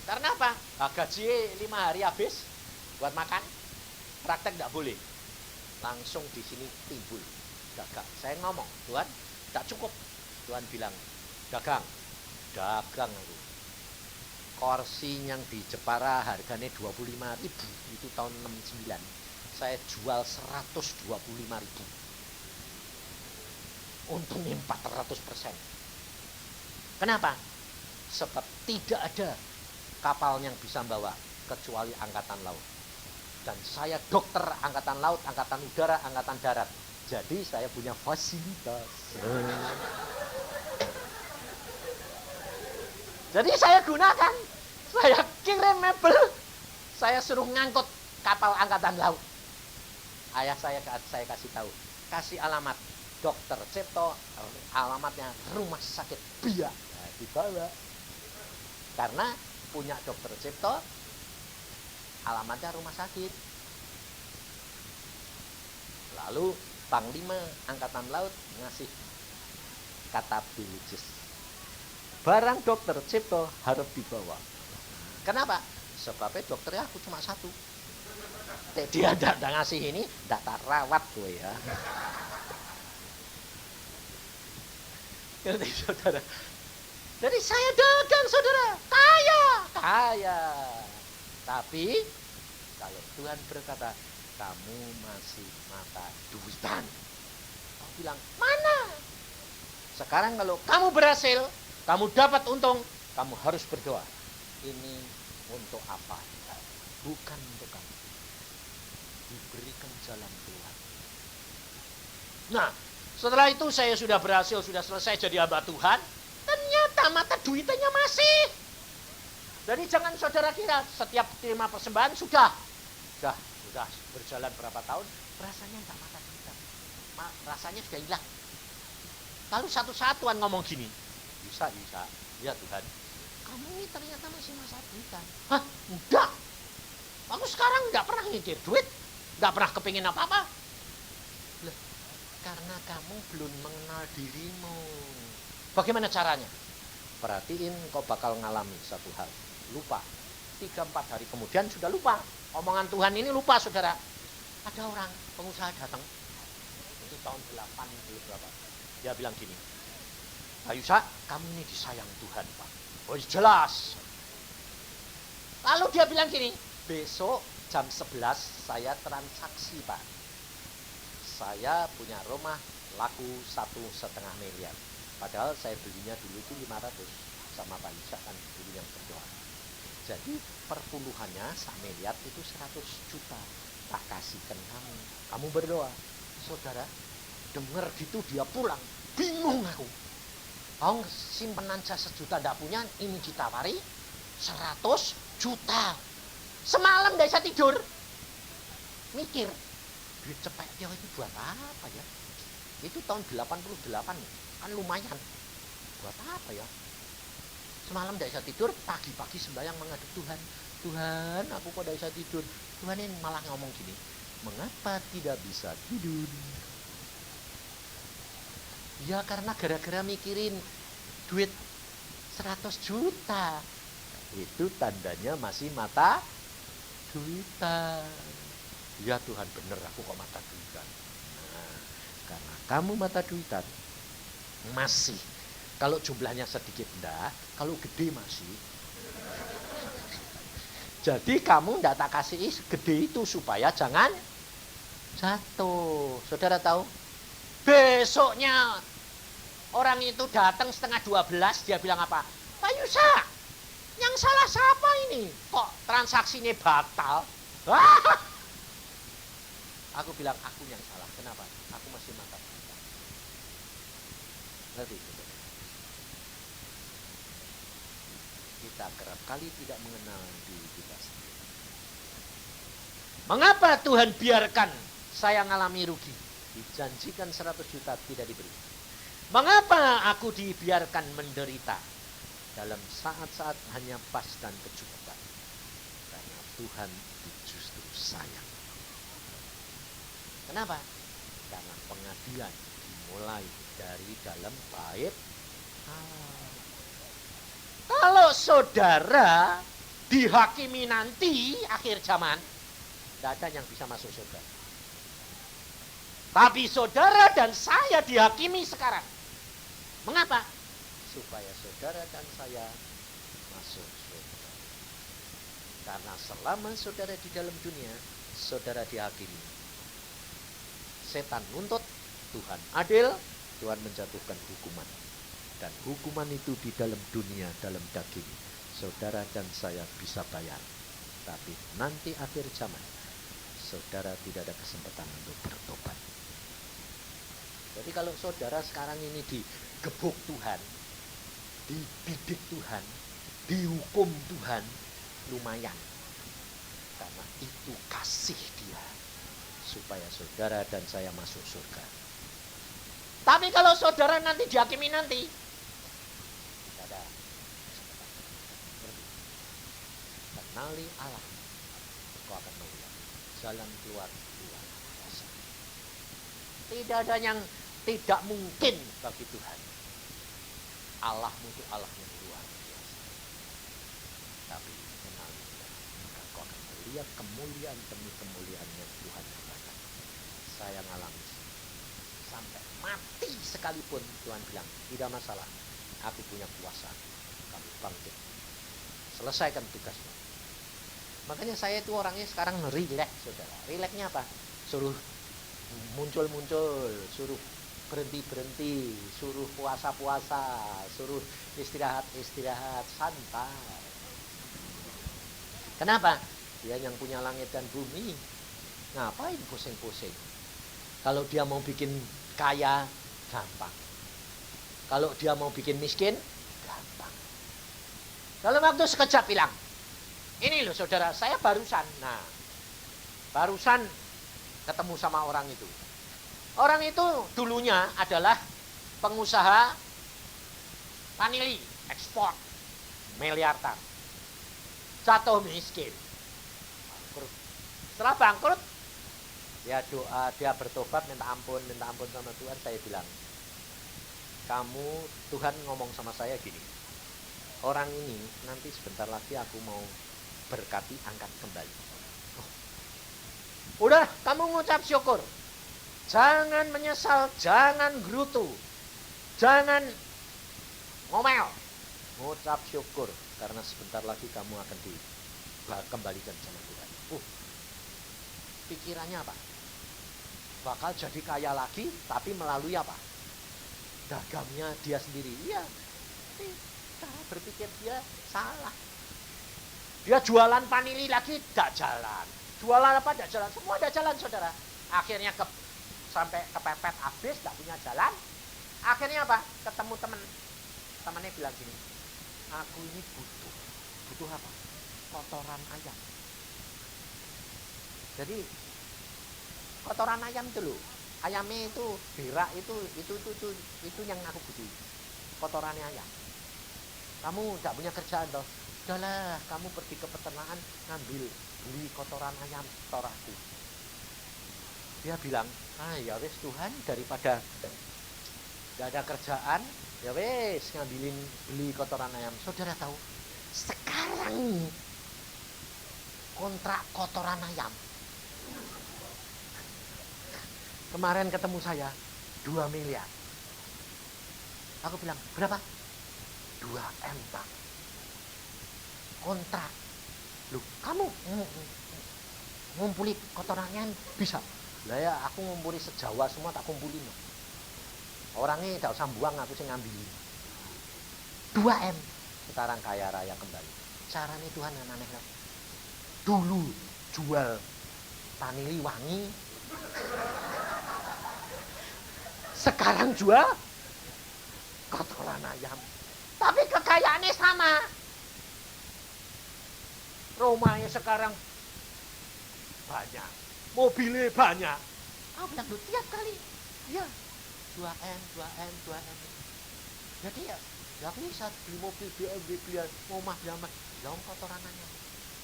Karena apa? Gaji 5 hari habis buat makan. Praktek tidak boleh. Langsung di sini timbul dagang. Saya ngomong, Tuhan, tak cukup. Tuhan bilang, dagang aku. Kursi yang di Jepara harganya 25.000 itu tahun 69. Saya jual 125.000. Untungnya 400%. Kenapa? Sebab tidak ada kapal yang bisa membawa kecuali angkatan laut. Dan saya dokter angkatan laut, angkatan udara, angkatan darat. Jadi saya punya fasilitas. Jadi saya gunakan, saya kirim mebel, saya suruh ngangkut kapal angkatan laut. Ayah saya kasih tahu, kasih alamat Dokter Cipto, alamatnya Rumah Sakit Biak. Nah, dibawa. Karena punya Dokter Cipto, alamatnya rumah sakit. Lalu Panglima Angkatan Laut ngasih kata biologis. Barang Dokter Cipto harus dibawa. Kenapa? Sebabnya dokternya aku cuma satu. Dia tidak ngasih ini, tidak tak rawat gue ya. Ngerti saudara? Jadi saya dagang saudara, kaya. Tapi kalau Tuhan berkata, kamu masih mata duitan. Kamu bilang, mana? Sekarang kalau kamu berhasil, kamu dapat untung, kamu harus berdoa. Ini untuk apa? Bukan untuk kamu. Diberikan jalan keluar. Nah, setelah itu saya sudah berhasil, sudah selesai jadi hamba Tuhan. Ternyata mata duitannya masih. Jadi jangan saudara kira setiap terima persembahan sudah berjalan berapa tahun, rasanya enggak mata duitan. Rasanya sudah hilang. Lalu satu saat Tuhan ngomong gini, Yusa, ya Tuhan, kamu ini ternyata masih masa duitan. Hah? Enggak. Aku sekarang enggak pernah ngikir duit, enggak pernah kepingin apa-apa. Loh, karena kamu belum mengenal dirimu. Bagaimana caranya? Perhatiin, kau bakal ngalami satu hal. Lupa. 3-4 hari kemudian sudah lupa. Omongan Tuhan ini lupa saudara. Ada orang pengusaha datang. Itu tahun 80 berapa. Dia bilang gini, Pak Yusa, kamu ini disayang Tuhan Pak. Oh jelas. Lalu dia bilang gini, besok jam 11 saya transaksi Pak. Saya punya rumah laku 1,5 miliar. Padahal saya belinya dulu itu 500 sama Pak Yusa kan dulu yang berdoa. Jadi perpuluhannya 1 miliar itu 100 juta. Tak kasihkan kamu. Kamu berdoa. Saudara, dengar gitu dia pulang. Bingung aku. Oh, simpenan saya 1 juta tidak punya, ini ditawari 100 juta. Semalam tidak bisa tidur. Mikir, duit cepet dia itu buat apa ya? Itu tahun 88 kan lumayan. Buat apa ya? Semalam tidak bisa tidur, pagi-pagi sembahyang menghadap Tuhan. Tuhan, aku kok tidak bisa tidur. Tuhan ini malah ngomong gini, mengapa tidak bisa tidur? Ya karena gara-gara mikirin duit 100 juta. Itu tandanya masih mata duitan. Ya Tuhan bener aku kok mata duitan. Nah, karena kamu mata duitan masih. Kalau jumlahnya sedikit enggak, kalau gede masih. Jadi kamu enggak tak kasih gede itu supaya jangan Jatuh. Saudara tahu? Besoknya orang itu datang 11:30, dia bilang apa? Pak Yusa, yang salah siapa ini? Kok transaksinya batal? Aku bilang, aku yang salah. Kenapa? Aku masih makan. Ngerti? Kita kerap kali tidak mengenal diri kita sendiri. Mengapa Tuhan biarkan saya ngalami rugi? Dijanjikan 100 juta tidak diberi. Mengapa aku dibiarkan menderita dalam saat-saat hanya pas dan kecukupan? Karena Tuhan itu justru sayang. Kenapa? Karena pengadilan dimulai dari dalam bait Allah. Kalau saudara dihakimi nanti akhir zaman, tidak ada yang bisa masuk surga. Tapi saudara dan saya dihakimi sekarang. Mengapa? Supaya saudara dan saya masuk surga. Karena selama saudara di dalam dunia, saudara dihakimi. Setan nuntut, Tuhan adil, Tuhan menjatuhkan hukuman. Dan hukuman itu di dalam dunia, dalam daging. Saudara dan saya bisa bayar. Tapi nanti akhir zaman, saudara tidak ada kesempatan untuk bertobat. Jadi kalau saudara sekarang ini digebuk Tuhan, dibidik Tuhan, dihukum Tuhan, lumayan. Karena itu kasih Dia. Supaya saudara dan saya masuk surga. Tapi kalau saudara nanti dihakimi nanti, tidak ada. Kenali Allah, kau akan melihat jalan keluar. Tidak ada yang tidak mungkin bagi Tuhan. Allahmu itu Allah yang luar biasa. Tapi kenali, maka kau akan melihat kemuliaan demi kemuliaan yang Tuhan katakan. Saya ngalami sampai mati sekalipun, Tuhan bilang tidak masalah, aku punya kuasa, kamu bangkit, selesaikan tugasmu. Makanya saya itu orangnya sekarang relax, saudara. Relaxnya apa? Suruh muncul-muncul, suruh berhenti-berhenti, suruh puasa-puasa, suruh istirahat-istirahat, santai. Kenapa? Dia yang punya langit dan bumi, ngapain pusing-pusing? Kalau dia mau bikin kaya, gampang. Kalau dia mau bikin miskin, gampang. Dalam waktu sekejap bilang, ini loh saudara, saya barusan ketemu sama orang itu. Orang itu dulunya adalah pengusaha vanili, ekspor, miliarder. Jatuh miskin. Bangkrut. Setelah bangkrut, dia doa, dia bertobat, minta ampun sama Tuhan. Saya bilang, kamu, Tuhan ngomong sama saya gini, orang ini nanti sebentar lagi aku mau berkati, angkat kembali. Udah, kamu ngucap syukur. Jangan menyesal, jangan gerutu, jangan ngomel. Ngucap syukur, karena sebentar lagi kamu akan dikembalikan sama Tuhan. Pikirannya apa? Bakal jadi kaya lagi, tapi melalui apa? Dagangnya dia sendiri. Iya, cara berpikir dia salah. Dia jualan vanili lagi, tidak jalan. Jualan apa, tidak jalan. Semua tidak jalan, saudara. Akhirnya sampai kepepet habis, tidak punya jalan. Akhirnya apa? Ketemu temannya bilang gini, aku ini butuh apa? Kotoran ayam. Jadi kotoran ayam itu loh, ayamnya itu berak itu yang aku butuh. Kotorannya ayam. Kamu tidak punya kerjaan toh? Udahlah, kamu pergi ke peternakan beli kotoran ayam toraku. Dia bilang, ya wes Tuhan, daripada gak ada kerjaan, ya wes beli kotoran ayam. Saudara tahu, sekarang kontrak kotoran ayam, kemarin ketemu saya 2 miliar. Aku bilang, berapa? 2M Bang. Kontrak. Loh, kamu ngumpuli kotoran ayam bisa? Lah ya aku ngumpuli sejawa semua tak kumpulin. Orangnya tidak usah buang, aku sih ngambilin. 2M. Sekarang kaya raya kembali. Caranya Tuhan yang aneh. Dulu jual Panili wangi. Sekarang jual kotoran ayam. Tapi kekayaannya sama. Rumahnya sekarang banyak. Mobilnya banyak. Aku bilang, tiap kali. Ya, 2M. Jadi ya aku bisa beli mobil BMW, beli rumah, beli apa. Lalu kotoran ayam.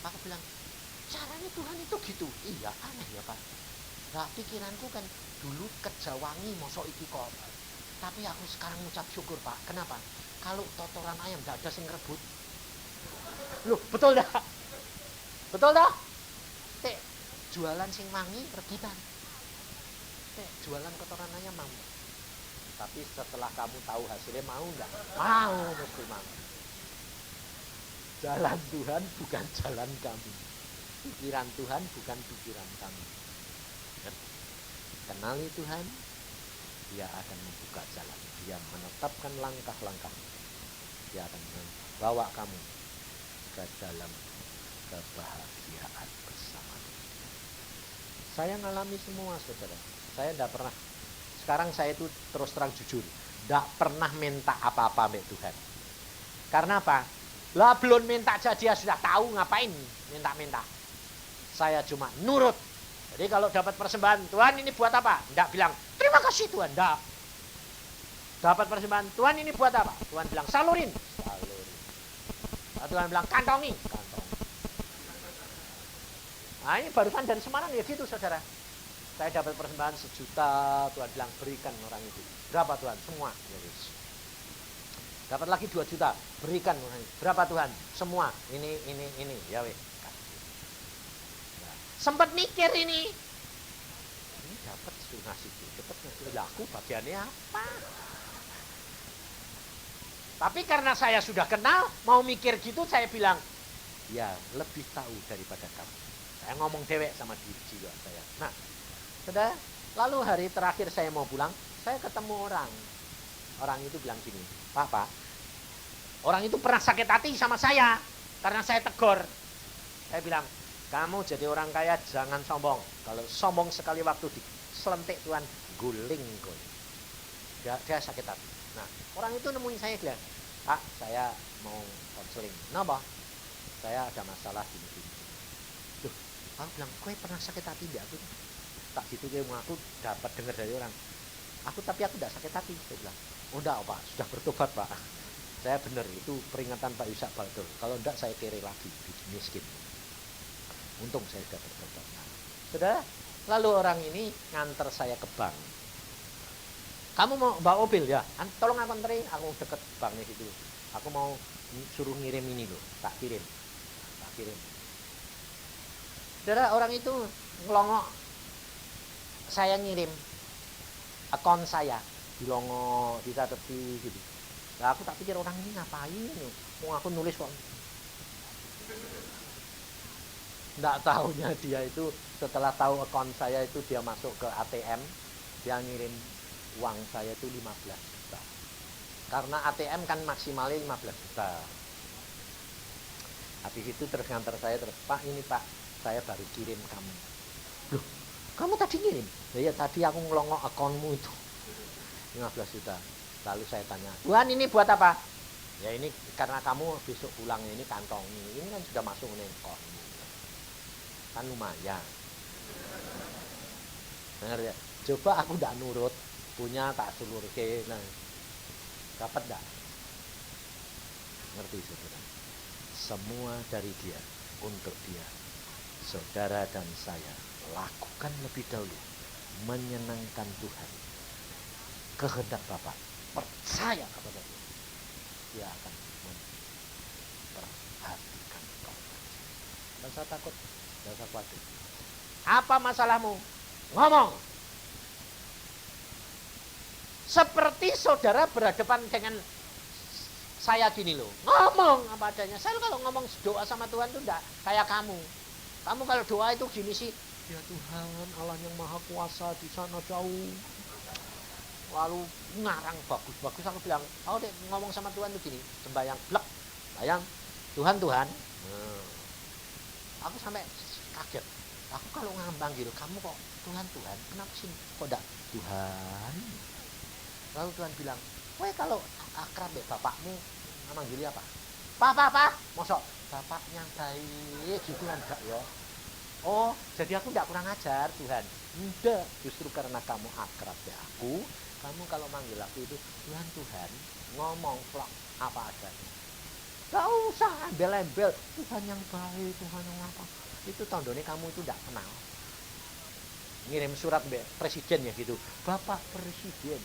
Aku bilang, caranya Tuhan itu gitu. Iya, aneh ya Pak. Nah, pikiranku kan dulu kerja wangi mosok iki kok. Tapi aku sekarang ngucap syukur Pak. Kenapa? Kalau kotoran ayam tidak ada yang ngerebut. Loh, betul dah? Betul dah? Teh, jualan sing wangi rebutan. Teh, jualan kotoran ayam mau. Tapi setelah kamu tahu hasilnya mau enggak? Mau, mesti mau. Jalan Tuhan bukan jalan kami. Pikiran Tuhan bukan pikiran kami. Kenali Tuhan, dia akan membuka jalan. Dia menetapkan langkah-langkah. Dia akan membawa kamu ke dalam kebahagiaan bersama. Saya ngalami semua, saudara. Saya tidak pernah. Sekarang saya itu terus terang jujur, tidak pernah minta apa-apa sama Tuhan. Karena apa? Lah belum minta aja dia sudah tahu ngapain minta-minta. Saya cuma nurut. Jadi kalau dapat persembahan, Tuhan ini buat apa? Tidak bilang, terima kasih Tuhan. Tidak. Dapat persembahan, Tuhan ini buat apa? Tuhan bilang, salurin. Nah, Tuhan bilang, kantongi. Nah ini barusan dari Semarang ya gitu saudara. Saya dapat persembahan 1 juta, Tuhan bilang berikan orang itu. Berapa Tuhan? Semua. Ya, yes. Dapat lagi 2 juta, berikan orang itu. Berapa Tuhan? Semua. Ini. Ya weh. Nah, sempat mikir ini dapat ngasih dapat ngasih laku bagiannya apa? Tapi karena saya sudah kenal, mau mikir gitu saya bilang, ya lebih tahu daripada kamu. Saya ngomong dewek sama diri jiwa saya. Nah, sudah, lalu hari terakhir saya mau pulang, saya ketemu orang. Orang itu bilang gini, Pak, orang itu pernah sakit hati sama saya, karena saya tegur. Saya bilang, kamu jadi orang kaya jangan sombong. Kalau sombong sekali waktu diselentik Tuhan, guling. Dia sakit hati. Nah, orang itu nemuin saya bilang, Pak, saya mau konseling. Kenapa? Saya ada masalah gini. Loh, aku bilang, kowe pernah sakit hati enggak? Aku tak gitu aku dapat dengar dari orang. Tapi aku tidak sakit hati. Saya bilang, oh enggak Pak, sudah bertobat Pak. Saya benar, itu peringatan Pak Yusak Baldur. Kalau enggak saya kere lagi, miskin. Untung saya sudah bertobat. Nah, sudah, lalu orang ini nganter saya ke bank. Kamu mau bawa mobil ya? Tolong aku anterin, aku deket banknya situ. Aku mau suruh ngirim ini loh, tak kirim. Saudara, orang itu ngelongok. Saya ngirim akun saya di longo, di tepi gitu. Nah, aku tak pikir orang ini ngapain? Mau aku nulis kok. Nggak tahunya dia itu setelah tahu akun saya itu dia masuk ke ATM, dia ngirim uang saya itu 15 juta. Karena ATM kan maksimalnya 15 juta. Habis itu terus nganter saya terus, Pak ini Pak, saya baru kirim kamu. Loh, kamu tadi ngirim? Ya tadi aku ngelongok akunmu itu 15 juta. Lalu saya tanya, Tuhan ini buat apa? Ya ini karena kamu besok pulang ini kantongi. Ini kan sudah masuk nih kok. Kan lumayan. Benar ya? Coba aku tidak nurut, punya tak sulur ke, nah dapat tidak? Ngerti saudara? Semua dari dia, untuk dia. Saudara dan saya lakukan lebih dahulu menyenangkan Tuhan, kehendak Bapa, percaya kepada Dia, Dia akan memperhatikan kau. Tidak usah takut, tidak usah khawatir. Apa masalahmu? Ngomong. Seperti saudara berhadapan dengan saya gini loh, ngomong apa adanya. Saya kalau ngomong doa sama Tuhan itu enggak kayak kamu. Kamu kalau doa itu gini sih, Ya Tuhan, Allah yang maha kuasa di sana jauh. Lalu ngarang bagus-bagus, aku bilang, oh deh ngomong sama Tuhan tuh gini, sembahyang, blek, bayang, Tuhan, Tuhan. Aku sampai kaget. Aku kalau manggil kamu kok Tuhan, Tuhan, kenapa sih kok enggak Tuhan? Lalu Tuhan bilang, weh kalau akrab ya bapakmu, manggilnya apa? Pak, mosok bapak yang baik gitu kan enggak ya? Oh, jadi aku enggak kurang ajar Tuhan. Enggak, justru karena kamu akrab ya aku, kamu kalau manggil aku itu Tuhan, Tuhan, ngomong plak apa adanya. Gak usah embel-embel, Tuhan yang baik, Tuhan yang apa. Itu tandanya kamu itu enggak kenal. Ngirim surat mbak presiden ya gitu, Bapak Presiden.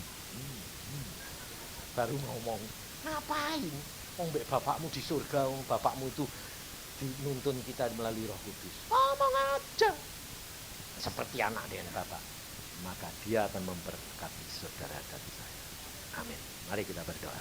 Baru ngomong, ngapain? Mbak bapakmu di surga, bapakmu itu dinuntun kita melalui Roh Kudus. Ngomong aja. Seperti anak dengan bapak. Maka dia akan memberkati saudara dan saya. Amin. Mari kita berdoa.